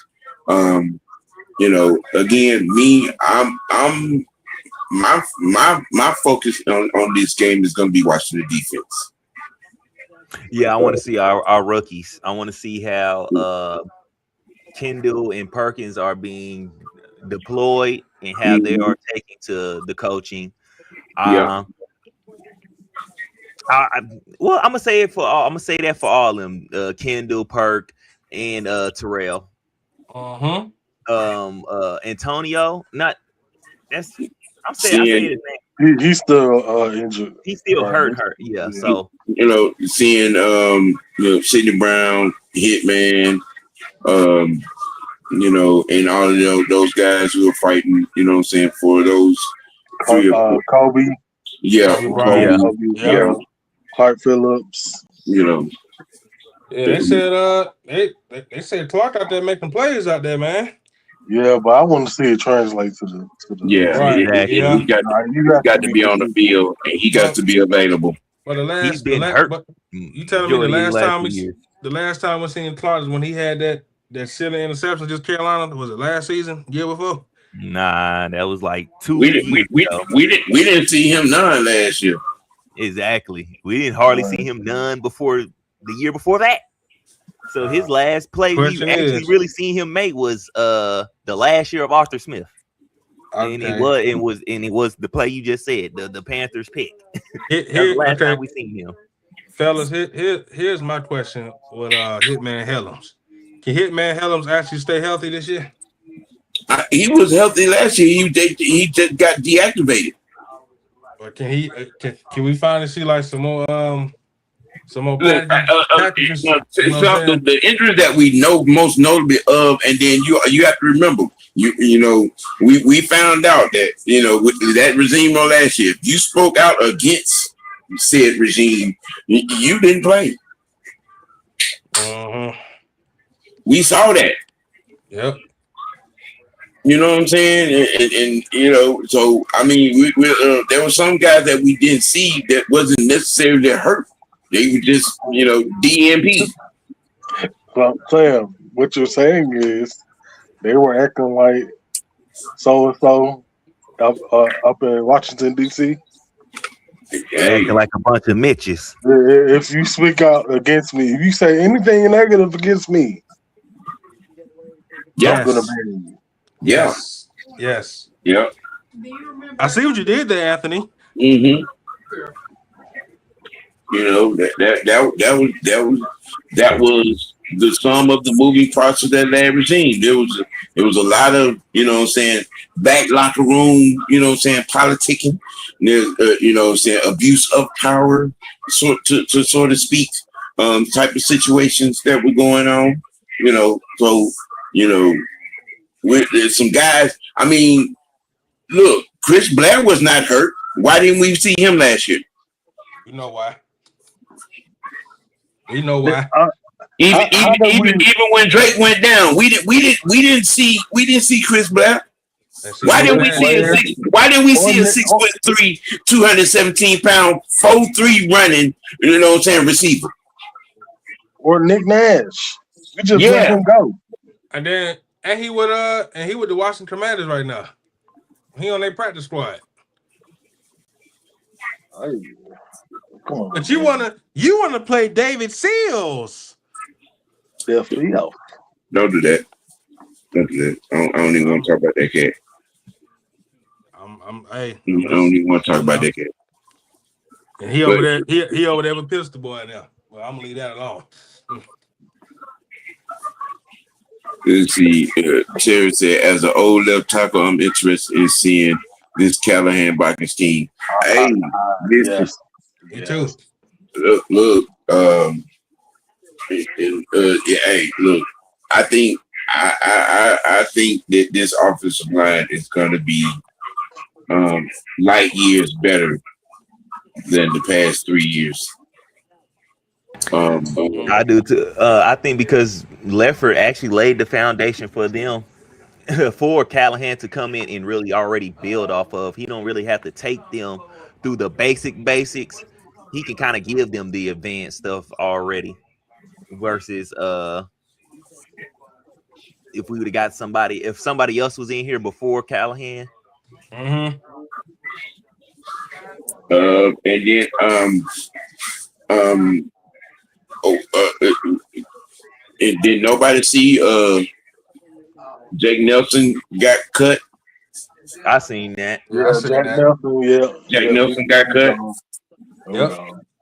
Again, my focus on this game is going to be watching the defense. Yeah, I want to see our rookies. I want to see how Kendall and Perkins are being deployed and how they are taking to the coaching. Yeah. I'm gonna say it for all. I'm gonna say that for all of them. Kendall, Perk, and Terrell. Antonio. Not that's. I'm saying his name. He's still injured. He's still hurt. Yeah. So seeing Sidney Brown, Hitman, and all of those guys who are fighting. You know what I'm saying, for those three. Kobe. Yeah. Kobe, Clark Phillips. Yeah, they said they said Clark out there making plays out there, man. Yeah, but I want to see it translate to the right. He got to be on the field and he got to be available. But he's been hurt. But you telling me the last time we seen Clark is when he had that silly interception just Carolina? Was it last season? Year before? Nah, that was like 2 we years ago. We didn't see him none last year. Exactly. We didn't hardly see him none before the year before that. So his last play we actually really seen him make was the last year of Arthur Smith. Okay. And it was the play you just said, the Panthers pick. That's the last time we seen him. Fellas, here's my question with Hitman Helms. Can Hitman Helms actually stay healthy this year? He was healthy last year. He just got deactivated. But can he? Can we finally see like some more? Packages, the injuries that we know most notably of, and then you have to remember, we found out that with that regime on last year, if you spoke out against said regime, you didn't play. We saw that. Yep. You know what I'm saying? And so I mean, there were some guys that we didn't see that wasn't necessarily hurt. They were just, DMP. Well, Sam, what you're saying is they were acting like so-and-so up in Washington, D.C. Acting like a bunch of Mitches. If you speak out against me, if you say anything negative against me, I'm going to ban you. Yes. Yeah. I see what you did there, Anthony. Mm-hmm. That was the sum of the moving parts of that last regime. There was a lot of back locker room politicking. There's abuse of power, so to speak, type of situations that were going on. With some guys. I mean, look, Chris Blair was not hurt. Why didn't we see him last year? You know why? Even when Drake went down, we didn't see Chris Blair. Why didn't we see a 6'3", 217-pound, 4'3" running, receiver? Or Nick Nash. We just let him go. And he with the Washington Commanders right now. He on their practice squad. Come on, but you wanna play David Seals. Don't do that. I don't even want to talk about that cat. I don't even want to talk about that cat. And he over there with Pistol Boy now. Well, I'm gonna leave that alone. Let's see. Terry said, as an old left tackle, I'm interested in seeing this Callahan blocking scheme. Hey, yes. Me too. Look. Hey, look. I think that this offensive line is going to be light years better than the past 3 years. I do too. I think because Leffert actually laid the foundation for them for Callahan to come in and really already build off of. He don't really have to take them through the basics. He can kind of give them the advanced stuff already. Versus if we would have got if somebody else was in here before Callahan. And then and did nobody see Jake Nelson got cut? I seen that. Yeah, Jack Nelson. Yeah, Jack Nelson got cut. Yep.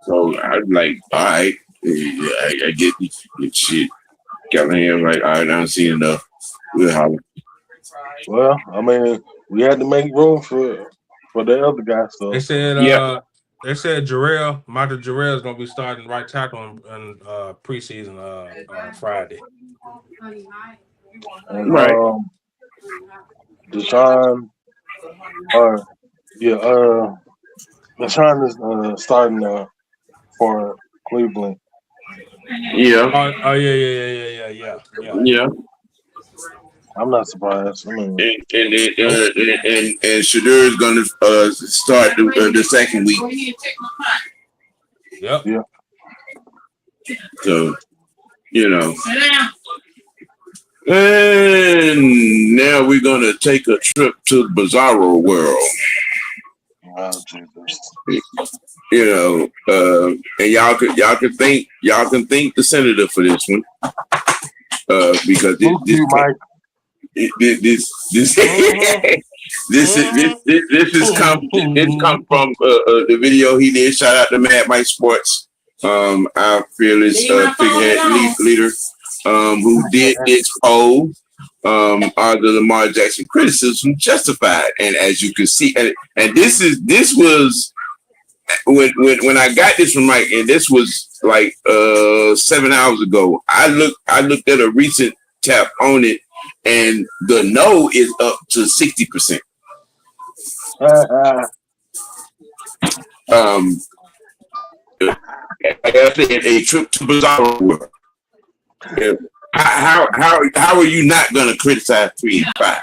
So I'm like, all right, I get the shit. Callahan, like, all right, I don't see enough. We'll holler. Well, I mean, we had to make room for the other guy. So They said Michael Jarrell is gonna be starting right tackle in preseason on Friday. and, Right. Deshaun, Deshaun is starting for Cleveland. Yeah. Oh yeah. Yeah. I'm not surprised. I mean, And Shadur is going to start the second week. Yep. Yeah. So, and now we're going to take a trip to Bizarro World. wow, Jesus. And y'all can thank the senator for this one, because this come from the video he did. Shout out to Mad Mike Sports, our fearless figurehead leader, who did this poll. Are the Lamar Jackson criticism justified? And as you can see, and this was when I got this from Mike, and this was like 7 hours ago. I looked at a recent tap on it, and the no is up to 60%. A trip to Bizarro World. How are you not going to criticize 3 and 5?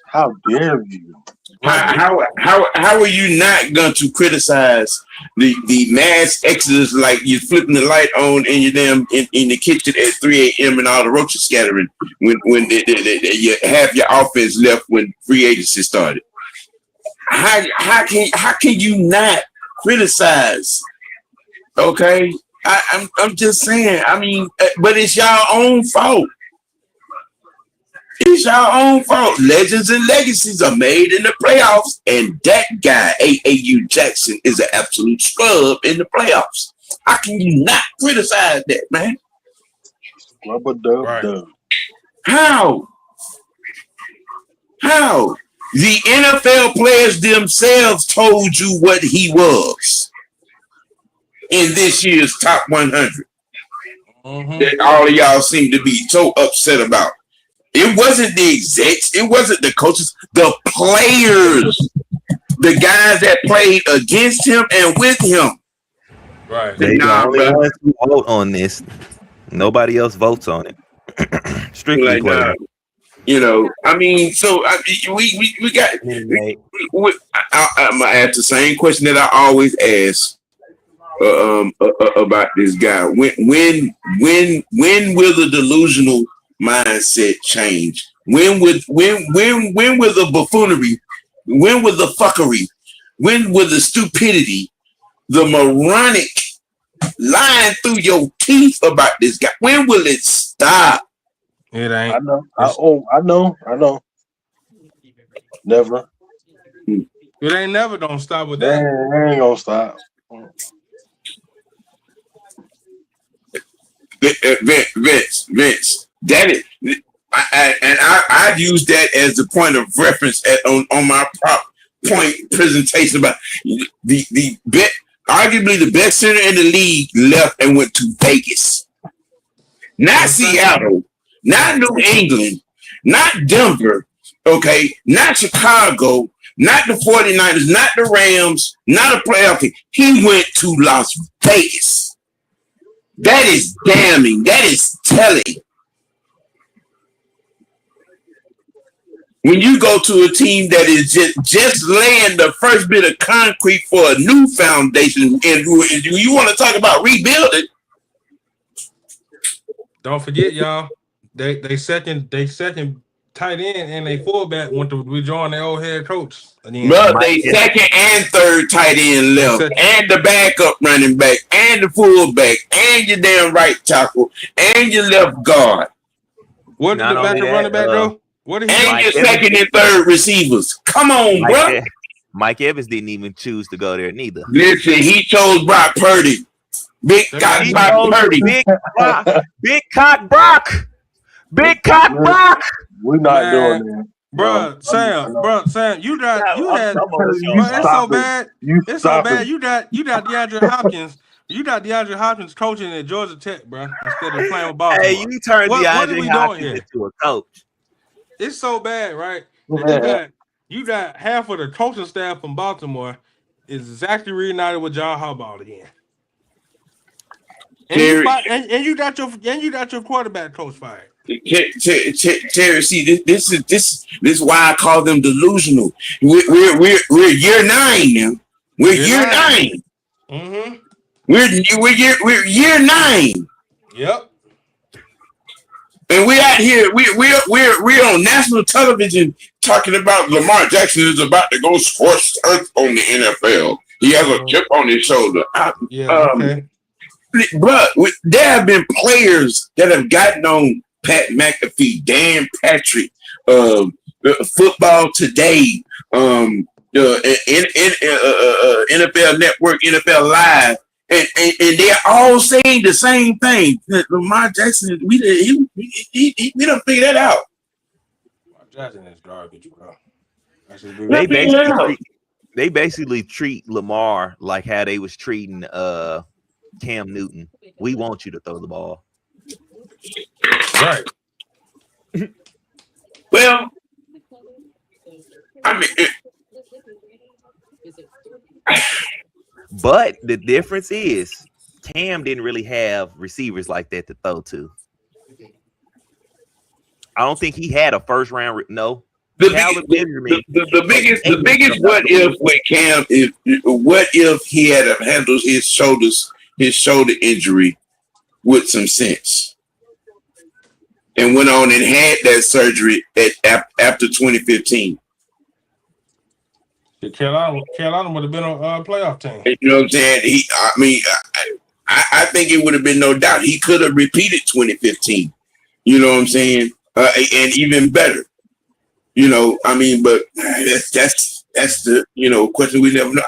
How dare you? How are you not going to criticize the mass exodus, like you're flipping the light on in your in the kitchen at 3 a.m. and all the roaches scattering when you have your offense left when free agency started? How can you not criticize? Okay, I'm just saying. I mean, but it's y'all own fault. It's your own fault. Legends and legacies are made in the playoffs, and that guy, AAU Jackson, is an absolute scrub in the playoffs. How can you not criticize that, man? Rubber dub. How? The NFL players themselves told you what he was in this year's top 100. That all of y'all seem to be so upset about. It wasn't the execs. It wasn't the coaches. The players. The guys that played against him and with him. Right. They the only ones who vote on this. Nobody else votes on it. Strictly players. I mean, so we got. I'm gonna ask the same question that I always ask about this guy. When will the delusional mindset change? When will the buffoonery? When will the fuckery? When will the stupidity, the moronic lying through your teeth about this guy? When will it stop? It ain't. I know. I know. Never. It ain't never gonna stop with that. It ain't gonna stop. Vince, that is, I've used that as the point of reference on my point presentation about arguably the best center in the league left and went to Vegas, not Seattle, not New England, not Denver, okay, not Chicago, not the 49ers, not the Rams, not a playoff team. He went to Las Vegas. That is damning. That is telling. When you go to a team that is just laying the first bit of concrete for a new foundation, and you want to talk about rebuilding. Don't forget, y'all. They second tight end and they fullback went to rejoin their old head coach. But they second and third tight end left, and the backup running back, and the fullback, and your damn right tackle, and your left guard. What did the backup running back go? What did and your second and third receivers. Come on, bro. Mike Evans didn't even choose to go there neither. Listen, he chose Brock Purdy. Big cock Brock Purdy. Big cock Brock. Big cock Brock. We're not doing that. Bro, Sam, you had it's so bad. It's so bad. You got DeAndre Hopkins. You got DeAndre Hopkins coaching at Georgia Tech, bro, instead of playing with Baltimore. Hey, you turned DeAndre Hopkins into a coach. It's so bad, right? You got half of the coaching staff from Baltimore is exactly reunited with John Harbaugh again. And you got your quarterback coach fired. Terry, see, this is why I call them delusional. We're year 9 now. We're year 9. Mm-hmm. We're year 9. Yep. And we're out here. We're on national television talking about Lamar Jackson is about to go scorched earth on the NFL. He has a chip on his shoulder. Okay. But there have been players that have gotten on Pat McAfee, Dan Patrick, Football Today, NFL Network, NFL Live, and they're all saying the same thing. Lamar Jackson, we don't figure that out. Lamar Jackson is garbage, bro. They basically treat Lamar like how they was treating Cam Newton. We want you to throw the ball. Right. Well, I mean, but the difference is Cam didn't really have receivers like that to throw to. I don't think he had a first round. No. The biggest what if with Cam is what if he had handled his shoulder injury with some sense and went on and had that surgery after 2015. Carolina would have been on a playoff team. You know what I'm saying? I think it would have been no doubt. He could have repeated 2015. You know what I'm saying? And even better. You know, I mean, but that's the question we never know.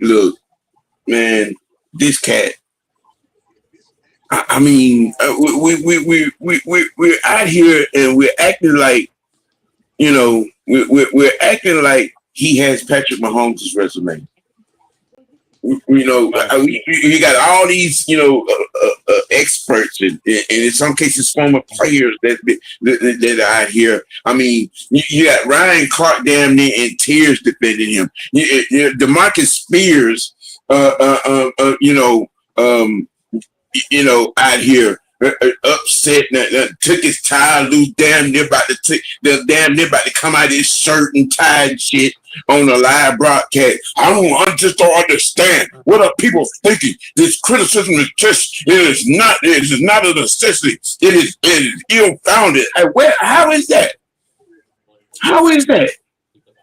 Look, man, this cat. I mean, we're out here and we're acting like, we're acting like he has Patrick Mahomes' resume. You got all these, experts and in some cases former players that are out here. I mean, you got Ryan Clark damn near in tears defending him. DeMarcus Spears, out here upset, took his tie loose, damn near about to come out of his shirt and tie and shit on a live broadcast. I just don't understand. What are people thinking? This criticism is not a necessity. It is ill-founded. How is that? How is that?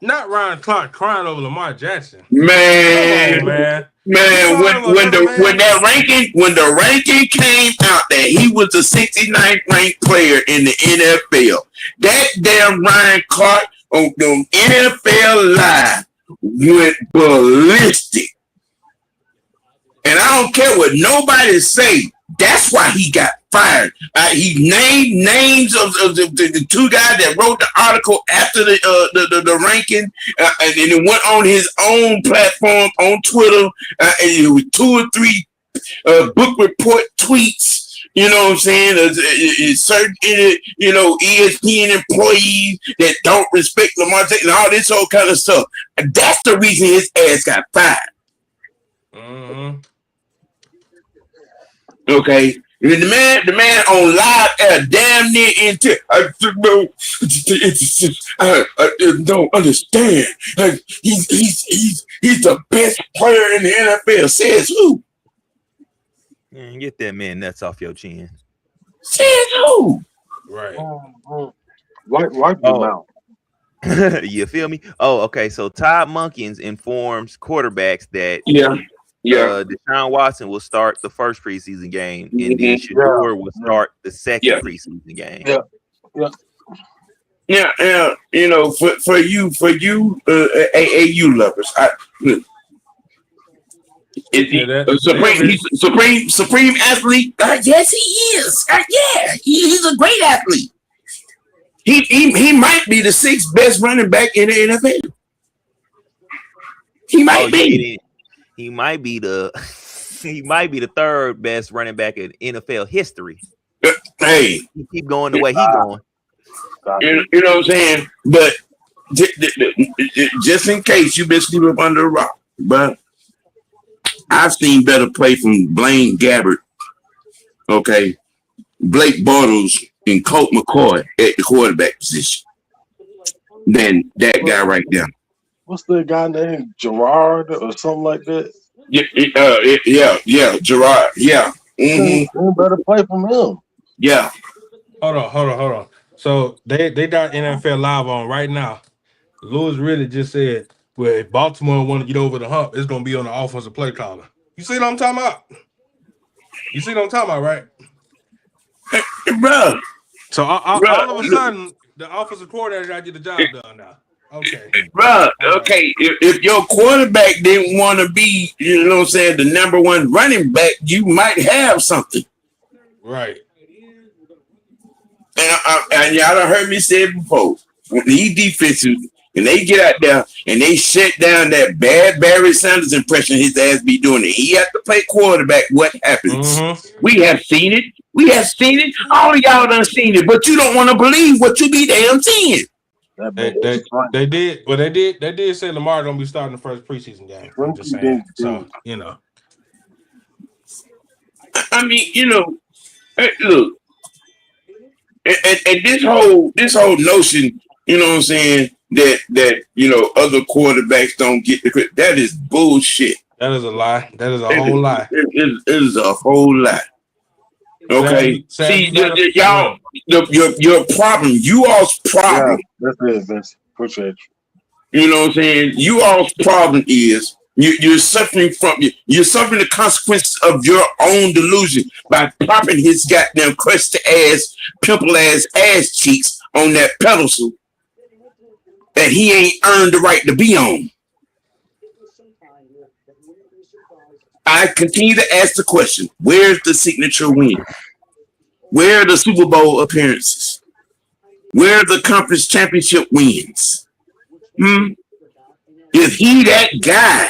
Not Ryan Clark crying over Lamar Jackson. Man, when the ranking came out that he was the 69th ranked player in the NFL, that damn Ryan Clark on the NFL Live went ballistic. And I don't care what nobody say. That's why he got fired. He named names of the two guys that wrote the article after the ranking, and then it went on his own platform on Twitter, and it was 2 or 3 book report tweets, You know what I'm saying? Certain, ESPN employees that don't respect Lamar Jackson and all this whole kind of stuff. And that's the reason his ass got fired. Mm-hmm. Okay. The man on live air damn near into I don't understand. He's the best player in the NFL. Says who? Man, get that man nuts off your chin. Says who? Right. Wipe them out. You feel me? Oh, okay. So Todd Monken informs quarterbacks that Deshaun Watson will start the first preseason game, and then Shador will start the second preseason game. Yeah. You know, for you, AAU lovers, supreme athlete. Yes, he is. He's a great athlete. He might be the 6th best running back in the NFL. He might be. He might be the 3rd best running back in NFL history. Hey, he keep going the way he's going. You know what I'm saying? But just in case you've been sleeping up under a rock, but I've seen better play from Blaine Gabbert, okay, Blake Bortles, and Colt McCoy at the quarterback position than that guy right there. What's the guy named Gerard or something like that? Yeah, Gerard. Yeah. Mm-hmm. Better play from him. Yeah. Hold on. So they got NFL Live on right now. Lewis really just said, well, if Baltimore want to get over the hump, it's going to be on the offensive play caller. You see what I'm talking about? You see what I'm talking about, right? Hey, bro. So all of a sudden, the offensive coordinator got to get the job done now. Okay. Bro, okay. If your quarterback didn't want to be, you know what I'm saying, the number 1 running back, you might have something. Right. And y'all done heard me say it before. When these defensive and they get out there and they shut down that bad Barry Sanders impression his ass be doing it. He has to play quarterback. What happens? Mm-hmm. We have seen it. All of y'all done seen it, but you don't want to believe what you be damn seeing. They did. Well, they did say Lamar gonna be starting the first preseason game. I'm just saying. So I mean, hey, look, and this whole notion, you know what I'm saying, that other quarterbacks don't get the credit. That is bullshit. That is a lie. That is a whole lie. It is a whole lie. Okay. See, y'all, your problem, you all's problem. Yeah, that's it, Vince. Appreciate you. You know what I'm saying? You all's problem is you're suffering the consequences of your own delusion by popping his goddamn crusty ass, pimple ass cheeks on that pedestal that he ain't earned the right to be on. I continue to ask the question, where's the signature win? Where are the Super Bowl appearances? Where are the conference championship wins? Is he that guy?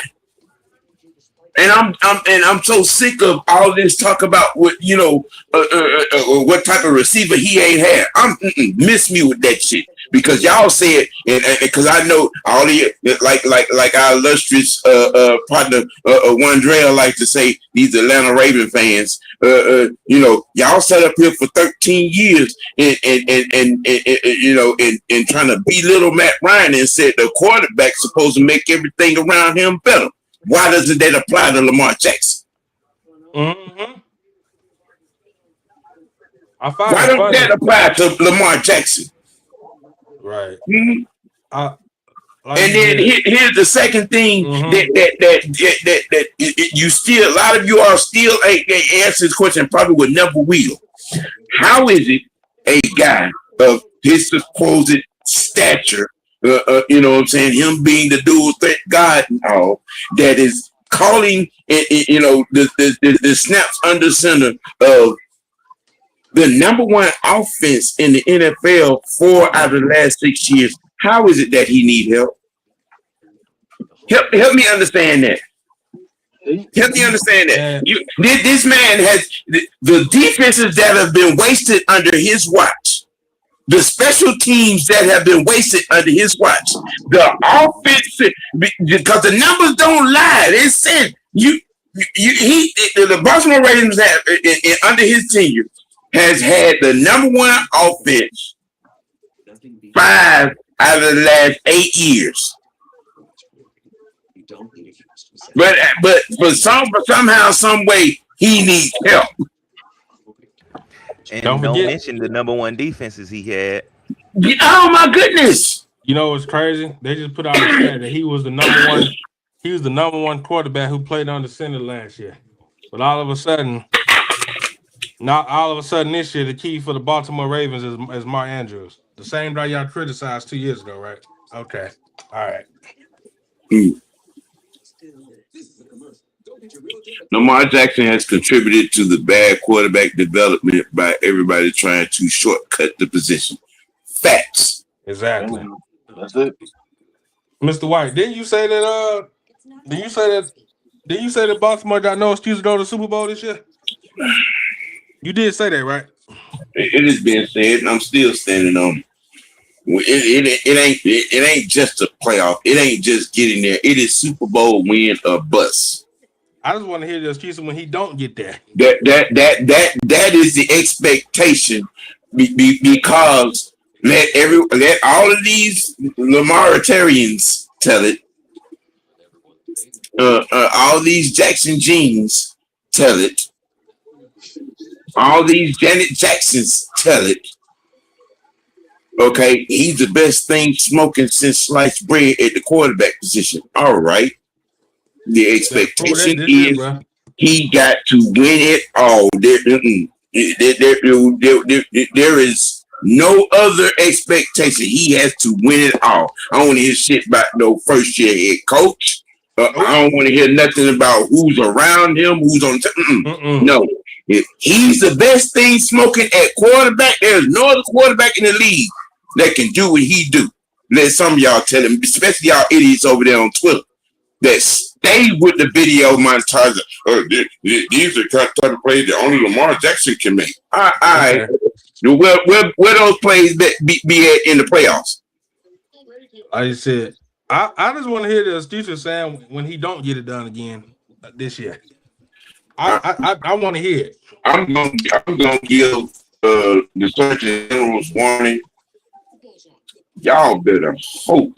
And I'm so sick of all this talk about what what type of receiver he ain't had. Miss me with that shit. Because y'all said, and because I know all the like our illustrious partner Wandrell like to say, these Atlanta Raven fans, y'all sat up here for 13 years and trying to belittle Matt Ryan and said the quarterback's supposed to make everything around him better. Why doesn't that apply to Lamar Jackson? Mm-hmm. Why don't that apply to Lamar Jackson? Right. Mm-hmm. And then here's the second thing that you still, a lot of you are still ain't answer this question, probably would never will. How is it a guy of his supposed stature, you know what I'm saying, him being the dual threat God and all, that is calling the snaps under center of the number 1 offense in the NFL 4 out of the last 6 years? How is it that he need help? Help me understand that. Help me understand that. Yeah. This man has the defenses that have been wasted under his watch. The special teams that have been wasted under his watch. The offense, because the numbers don't lie. They said the Baltimore Ravens have under his tenure has had the number one offense 5 out of the last 8 years. But somehow, some way, he needs help. And Don't don't forget- mention the number one defenses he had. Oh my goodness! You know what's crazy? They just put out a stat that he was the number one. He was the number one quarterback who played under center last year. But all of a sudden this year, the key for the Baltimore Ravens is Mark Andrews. The same guy y'all criticized 2 years ago, right? Okay. All right. Lamar Jackson has contributed to the bad quarterback development by everybody trying to shortcut the position. Facts. Exactly. That's it. Mr. White, didn't you say that Baltimore got no excuse to go to the Super Bowl this year? You did say that, right? It is being said, and I'm still standing on it. It ain't just a playoff. It ain't just getting there. It is Super Bowl win or bust. I just want to hear the excuses when he don't get there. That is the expectation because let all of these Lamaritarians tell it. All these Jackson Jeans tell it. All these Janet Jacksons tell it. Okay, he's the best thing smoking since sliced bread at the quarterback position. All right. The expectation is he got to win it all. There is no other expectation. He has to win it all. I don't want to hear shit about no first year head coach. I don't want to hear nothing about who's around him, who's on. No. If he's the best thing smoking at quarterback, there's no other quarterback in the league that can do what he do. Let some of y'all tell him, especially y'all idiots over there on Twitter, that stay with the video montage. These are the type of plays that only Lamar Jackson can make. All right. Where those plays be at in the playoffs? Like I said, I just want to hear the excuses saying when he don't get it done again this year. I want to hear it. I'm gonna give the Surgeon General's warning. Y'all better hope.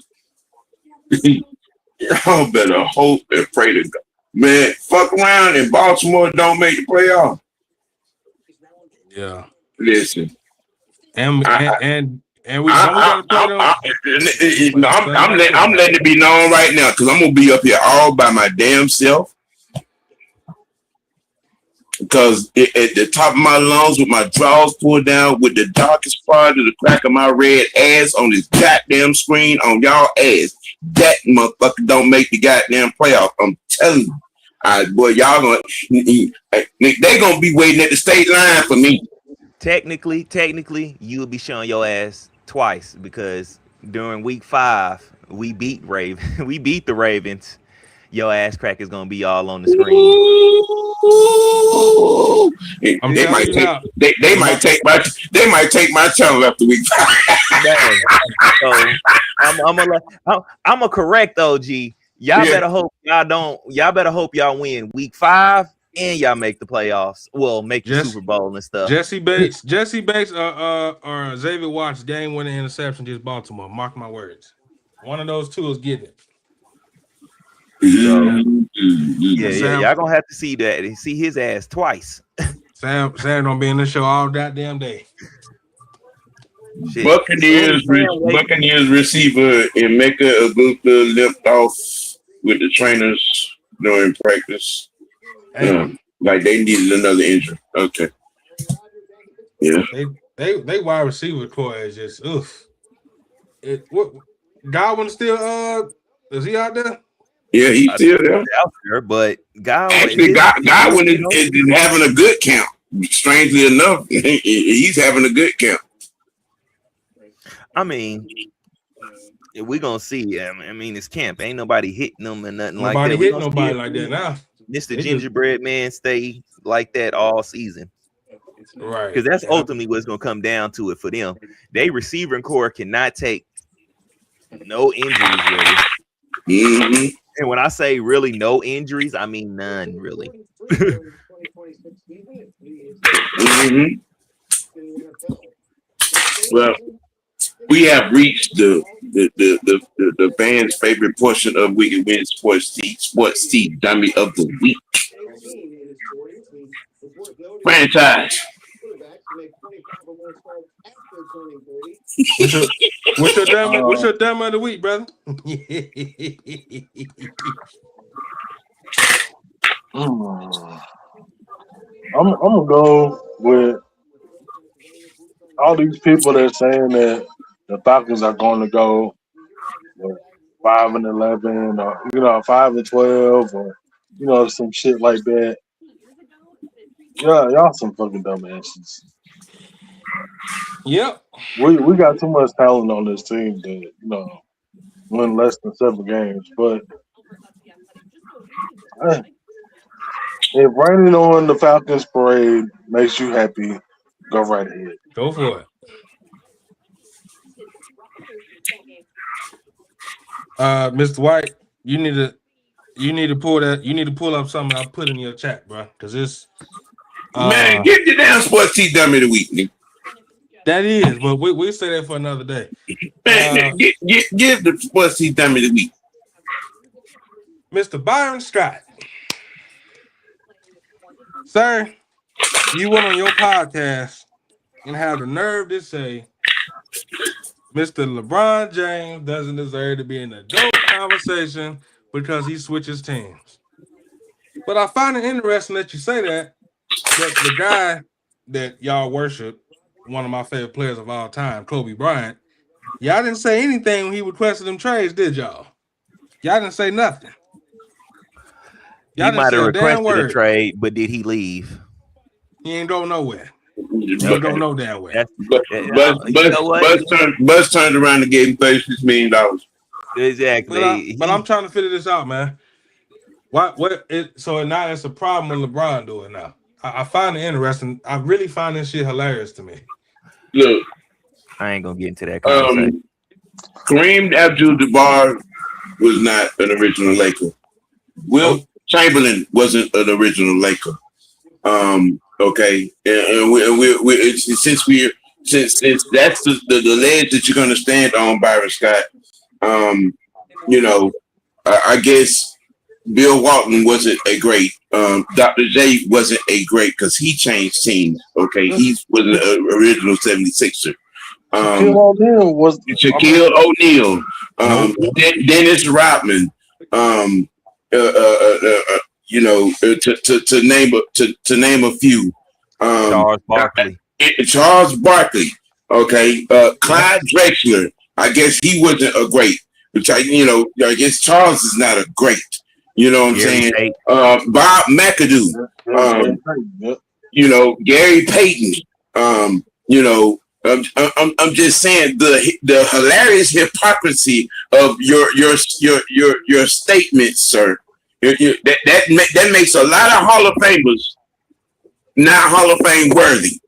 Y'all better hope and pray to God. Man, fuck around and Baltimore don't make the playoff. Yeah. Listen. I'm letting it be known right now because I'm gonna be up here all by my damn self. Because at the top of my lungs with my drawers pulled down with the darkest part of the crack of my red ass on this goddamn screen on y'all ass. That motherfucker don't make the goddamn playoff. I'm telling you. Boy, y'all gonna they gonna be waiting at the state line for me. Technically, you will be showing your ass twice because during week 5, we beat the Ravens. Your ass crack is gonna be all on the screen. They might take my channel after week 5. So I'm gonna correct OG. Y'all better hope y'all win week 5 and y'all make the playoffs. Well, make the Super Bowl and stuff. Jesse Bates or Xavier Watts game winning interception against Baltimore. Mark my words. One of those two is getting it. So, yeah, y'all gonna have to see that and see his ass twice. Sam gonna be in the show all goddamn day. Shit. Buccaneers receiver Emeka Aguntha limped off with the trainers during practice. Like they needed another injury. Okay. Yeah. They wide receiver core is just oof. Godwin still is he out there? Yeah, he's still there. Out there, but Godwin is having a good camp. Strangely enough, he's having a good camp. I mean, we're gonna see. I mean, it's camp. Ain't nobody hitting them and nothing like that. Nobody hit nobody like that now. Mr. Gingerbread Man stay like that all season. Right. Because that's ultimately what's going to come down to it for them. They receiving core cannot take no injuries, really. Mm-hmm. And when I say really no injuries, I mean none, really. Mm-hmm. Well, we have reached the fans' favorite portion of Wicked Win Sports Tea Dummy of the Week. Franchise. What's your dumb of the week, brother? I'm gonna go with all these people that are saying that the Falcons are going to go 5-11, or 5-12, or some shit like that. Yeah, y'all some fucking dumbasses. Yep. We got too much talent on this team to win less than 7 games. But if raining on the Falcons parade makes you happy, go right ahead. Go for it. Mr. White, you need to pull that. You need to pull up something I put in your chat, bro. Because it's man, get your damn Sports Tea Dummy of the Week, nigga. That is, but we'll say that for another day. Man, get the Sports Tea Dummy of the Week. Mr. Byron Scott. Sir, you went on your podcast and have the nerve to say Mr. LeBron James doesn't deserve to be in the GOAT conversation because he switches teams. But I find it interesting that you say that the guy that y'all worship, one of my favorite players of all time, Kobe Bryant, y'all didn't say anything when he requested them trades, did y'all? Y'all didn't say nothing. He might have requested a trade, but did he leave? He ain't go nowhere. He don't know damn well. Buzz turned around and gave him $36 million. Exactly. But I'm trying to figure this out, man. So now it's a problem with LeBron doing now. I find it interesting. I really find this shit hilarious to me. Look, I ain't gonna get into that conversation. Kareem Abdul-Jabbar was not an original Laker. Will Chamberlain wasn't an original Laker. Okay, and we since that's the ledge that you're gonna stand on, Byron Scott. I guess Bill Walton wasn't a great. Dr. J wasn't a great because he changed teams. Okay, he was an original 76er. Shaquille O'Neal was Shaquille O'Neal. Dennis Rodman. To name a few. Charles Barkley. Okay. Clyde Drexler. I guess he wasn't a great. Which I guess Charles is not a great. You know what I'm saying? Bob McAdoo. Gary Payton. I'm just saying the hilarious hypocrisy of your statements, sir. That makes a lot of Hall of Famers not Hall of Fame worthy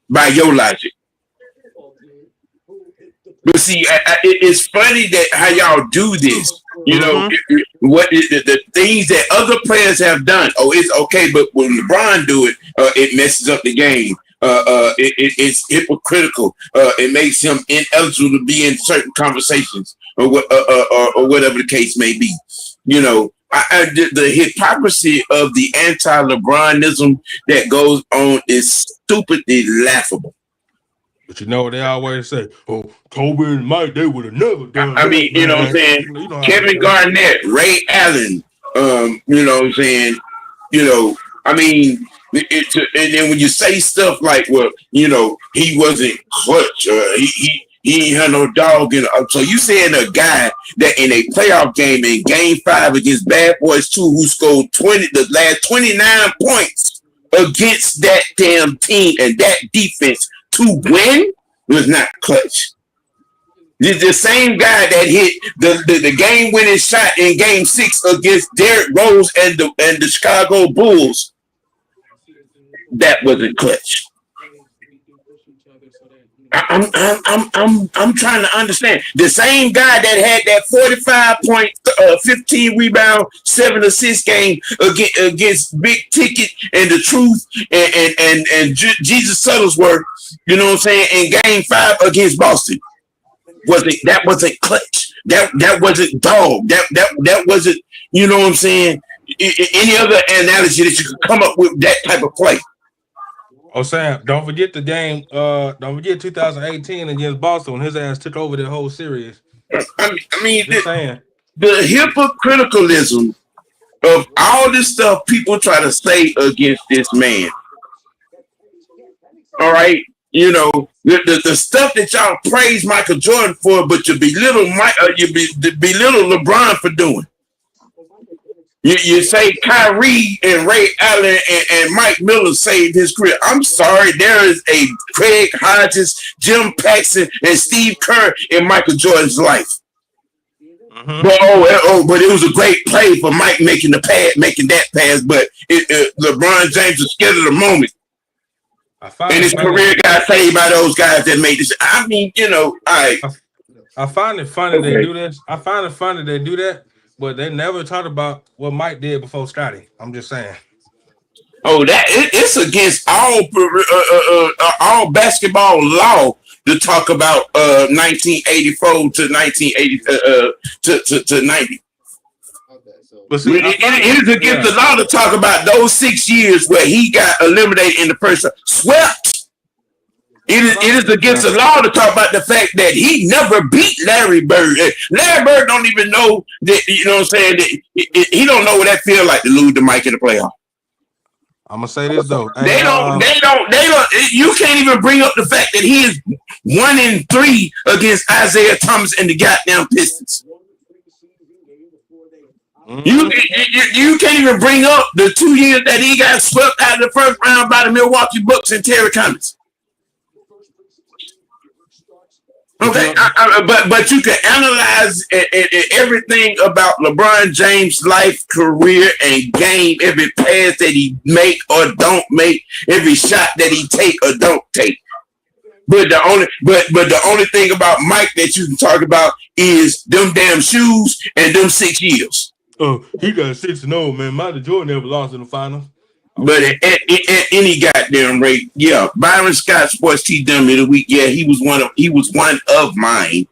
by your logic. But see, it's funny that how y'all do this. The things that other players have done. Oh, it's okay, but when LeBron do it, it messes up the game. It's hypocritical. It makes him ineligible to be in certain conversations or whatever the case may be. The hypocrisy of the anti-LeBronism that goes on is stupidly laughable. But you know what they always say? Oh, Kobe and Mike, they would have never done that. I mean, you know what I'm saying? Kevin Garnett, Ray Allen, you know what I'm saying? I mean, and then when you say stuff like, well, he wasn't clutch, he ain't had no dog in it. So you saying a guy that in a playoff game in Game 5 against Bad Boys 2, who scored the last 29 points against that damn team and that defense to win was not clutch. The same guy that hit the game-winning shot in Game 6 against Derrick Rose and the Chicago Bulls. That wasn't clutch. I'm trying to understand. The same guy that had that 45 point, 15 rebound, 7 assist game against Big Ticket and the Truth and Jesus Shuttlesworth, you know what I'm saying, in Game 5 against Boston. That wasn't clutch. That wasn't dog. That wasn't, you know what I'm saying, any other analogy that you could come up with that type of play. Oh, Sam, don't forget the game. Don't forget 2018 against Boston when his ass took over the whole series. I mean, saying. The hypocriticalism of all this stuff people try to say against this man. All right, you know, the stuff that y'all praise Michael Jordan for, but you belittle belittle LeBron for doing. You say Kyrie and Ray Allen and Mike Miller saved his career. I'm sorry, there is a Craig Hodges, Jim Paxson, and Steve Kerr in Michael Jordan's life. Mm-hmm. But it was a great play for Mike making that pass. But LeBron James was scared of the moment, and his career got saved by those guys that made this. I mean, you know, I find it funny they do this. I find it funny they do that. But they never talked about what Mike did before Scotty. I'm just saying. Oh, it's against all basketball law to talk about 1984 to 1980 to 90. But see, it is against the law to talk about those 6 years where he got eliminated in the first round. Swept. It is against the law to talk about the fact that he never beat Larry Bird. Larry Bird don't even know that, you know what I'm saying, that he don't know what that feels like to lose to Mike in the playoff. I'm gonna say this though. They don't. You can't even bring up the fact that he is 1-3 against Isaiah Thomas and the goddamn Pistons. Mm-hmm. You can't even bring up the 2 years that he got swept out of the first round by the Milwaukee Bucks and Terry Cummings. Okay, but you can analyze everything about LeBron James' life, career, and game. Every pass that he make or don't make, every shot that he take or don't take. But the only thing about Mike that you can talk about is them damn shoes and them 6 years. Oh, he got 6-0, man. Michael Jordan never lost in the finals. But at any goddamn rate, yeah, Byron Scott, Sports Tea Dummy of the Week. Yeah, he was one of mine.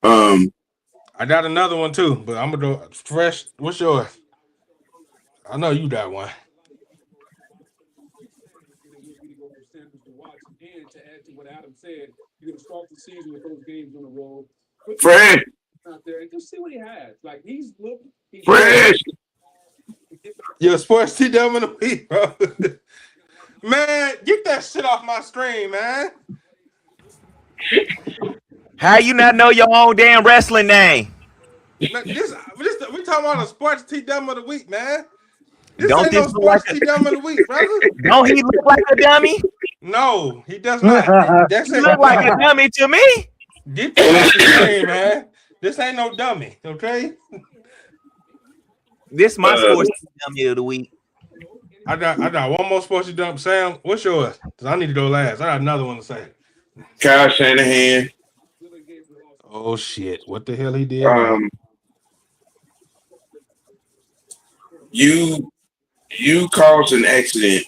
I got another one too, but I'm gonna go fresh. What's yours? I know you got one. Fred. Fresh. Yo, Sports Tea Dummy of the Week, bro. Man, get that shit off my screen, man. How you not know your own damn wrestling name? We talking about a Sports Tea Dummy of the Week, man. This don't ain't no Sports Tea Dummy of the Week, brother. Don't he look like a dummy? No, he does not. He look like a dummy to me. Get that off the screen, man. This ain't no dummy, okay? This my Sports Tea Dummy of the Week. I got one more Sports Tea Dummy. Sam, what's yours? Because I need to go last. I got another one to say. Kyle Shanahan. Oh shit! What the hell he did? You caused an accident.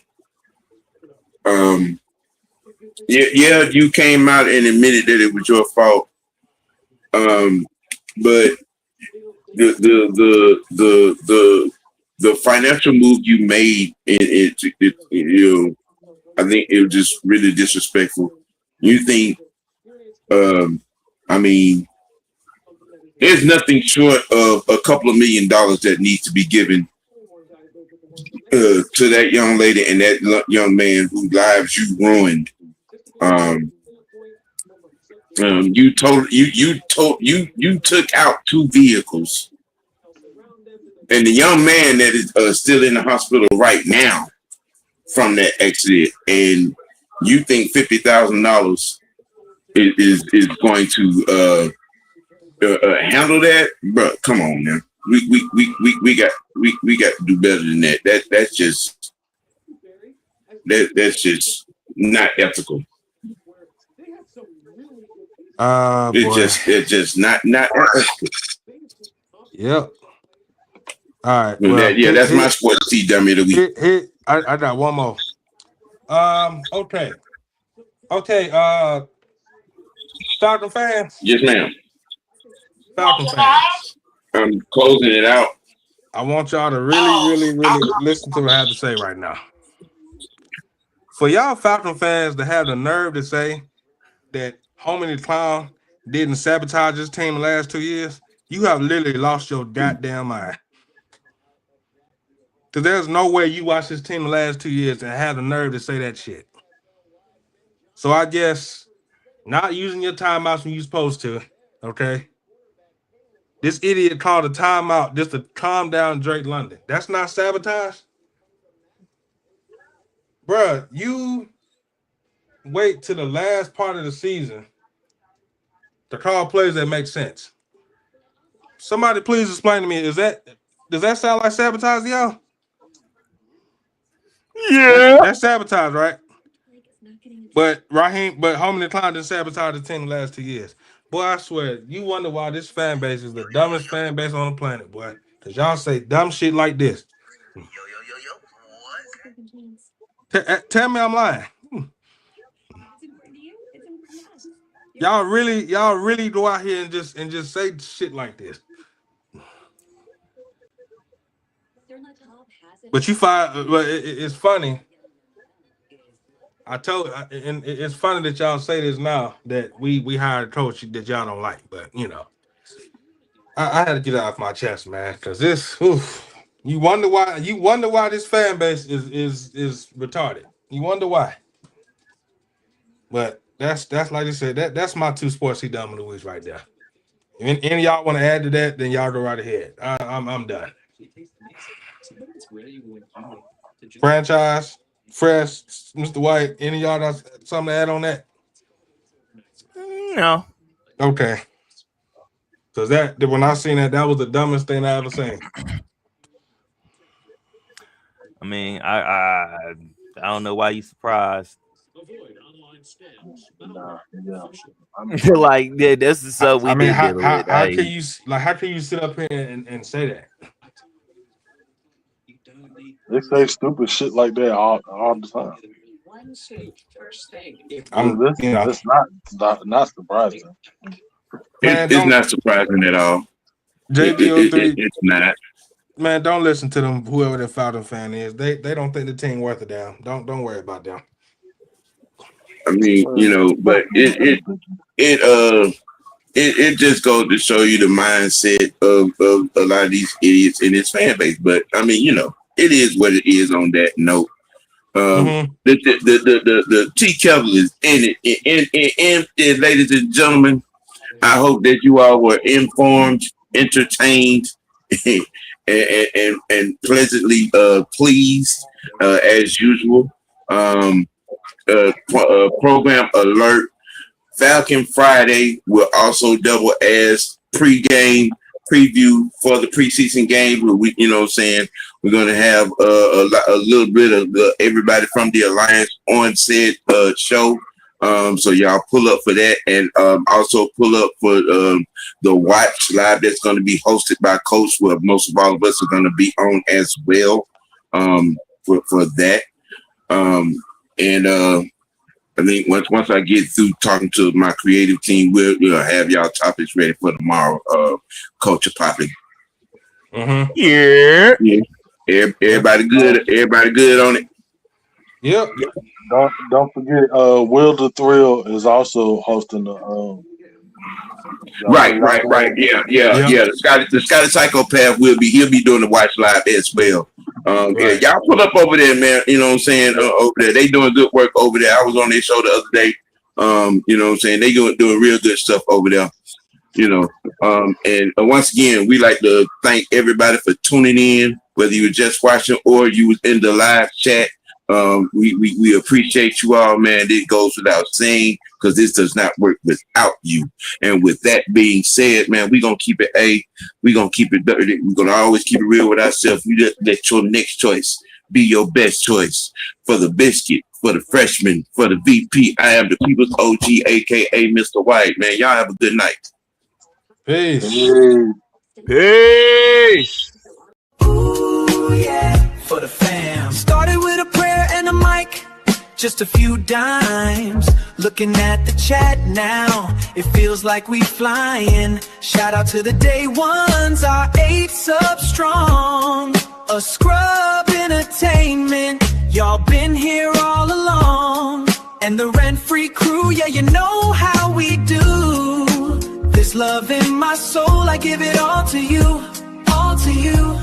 Yeah, you came out and admitted that it was your fault. But the financial move you made, I think it was just really disrespectful. You think, I mean, there's nothing short of a couple of $1 million that needs to be given to that young lady and that young man whose lives you ruined. You took out 2 vehicles, and the young man that is still in the hospital right now from that accident, and you think $50,000 is going to handle that, bro. Come on, man. We got to do better than that. That's just not ethical. It's just not ethical. Yep. All right. Well, that's my sports tea dummy of the week. I got one more. Okay. Falcon fans. Yes, ma'am. Falcon fans. I'm closing it out. I want y'all to really listen to what I have to say right now. For y'all Falcon fans to have the nerve to say that Homie the Clown didn't sabotage his team the last 2 years, you have literally lost your goddamn mind. Because there's no way you watched this team the last 2 years and have the nerve to say that shit. So I guess not using your timeouts when you're supposed to, okay? This idiot called a timeout just to calm down Drake London. That's not sabotage? Bruh, you wait till the last part of the season to call plays that make sense. Somebody please explain to me, does that sound like sabotage to y'all? Yeah. That's sabotage, right? But Homie the Clown didn't sabotage the team the last 2 years. Boy, I swear, you wonder why this fan base is the dumbest fan base on the planet, boy. Because y'all say dumb shit like this. What? Tell me I'm lying. Y'all really go out here and just say shit like this. But you find, but it's funny. And it's funny that y'all say this now that we hired a coach that y'all don't like, but you know, I had to get it off my chest, man, because you wonder why this fan base is retarded. You wonder why. But that's like I said, that's my two sports he dumb in the week right there. If any of y'all want to add to that, then y'all go right ahead. I'm done. Franchise, Fresh, Mr. White, any of y'all got something to add on that? No. Okay. Because when I seen that was the dumbest thing I ever seen. I mean, I don't know why you surprised. Like this is so we did. How can you sit up here and say that? They say stupid shit like that all the time. It's not surprising. It's not surprising at all. JBO3, it's not. Man, don't listen to them. Whoever the Falcon fan is, they don't think the team worth a damn. Don't worry about them. I mean, but it just goes to show you the mindset of a lot of these idiots in his fan base. But I mean, it is what it is on that note. The T Kevin is in it. And ladies and gentlemen, I hope that you all were informed, entertained, and pleasantly pleased as usual. Program alert. Falcon Friday will also double as pregame preview for the preseason game. Where we're going to have a little bit of everybody from the Alliance on said show. So y'all pull up for that, and also pull up for the watch live that's going to be hosted by Coach, where most of all of us are going to be on as well for that. I mean, once I get through talking to my creative team, we'll have y'all topics ready for tomorrow. Culture Popping. Mm-hmm. Yeah. Everybody good. Everybody good on it. Yep. Don't forget, Will the Thrill is also hosting the. Right. Yeah. The Scotty Psychopath he'll be doing the watch live as well. Yeah, y'all pull up over there, man. You know what I'm saying? Over there, they doing good work over there. I was on their show the other day. You know what I'm saying? They doing real good stuff over there. And once again, we like to thank everybody for tuning in, whether you were just watching or you was in the live chat. We appreciate you all, man. It goes without saying because this does not work without you. And with that being said, man, we're gonna keep it we're gonna keep it dirty. We're gonna always keep it real with ourselves. You just let your next choice be your best choice for the biscuit, for the freshman, for the VP. I am the people's OG, aka Mr. White. Man, y'all have a good night. Peace. Peace. Ooh, yeah, for the fam. Started with a prayer and a mic, just a few dimes. Looking at the chat now, it feels like we flying. Shout out to the day ones, our 8's up strong. A scrub entertainment, y'all been here all along. And the rent-free crew, yeah, you know how we do. This love in my soul, I give it all to you, all to you.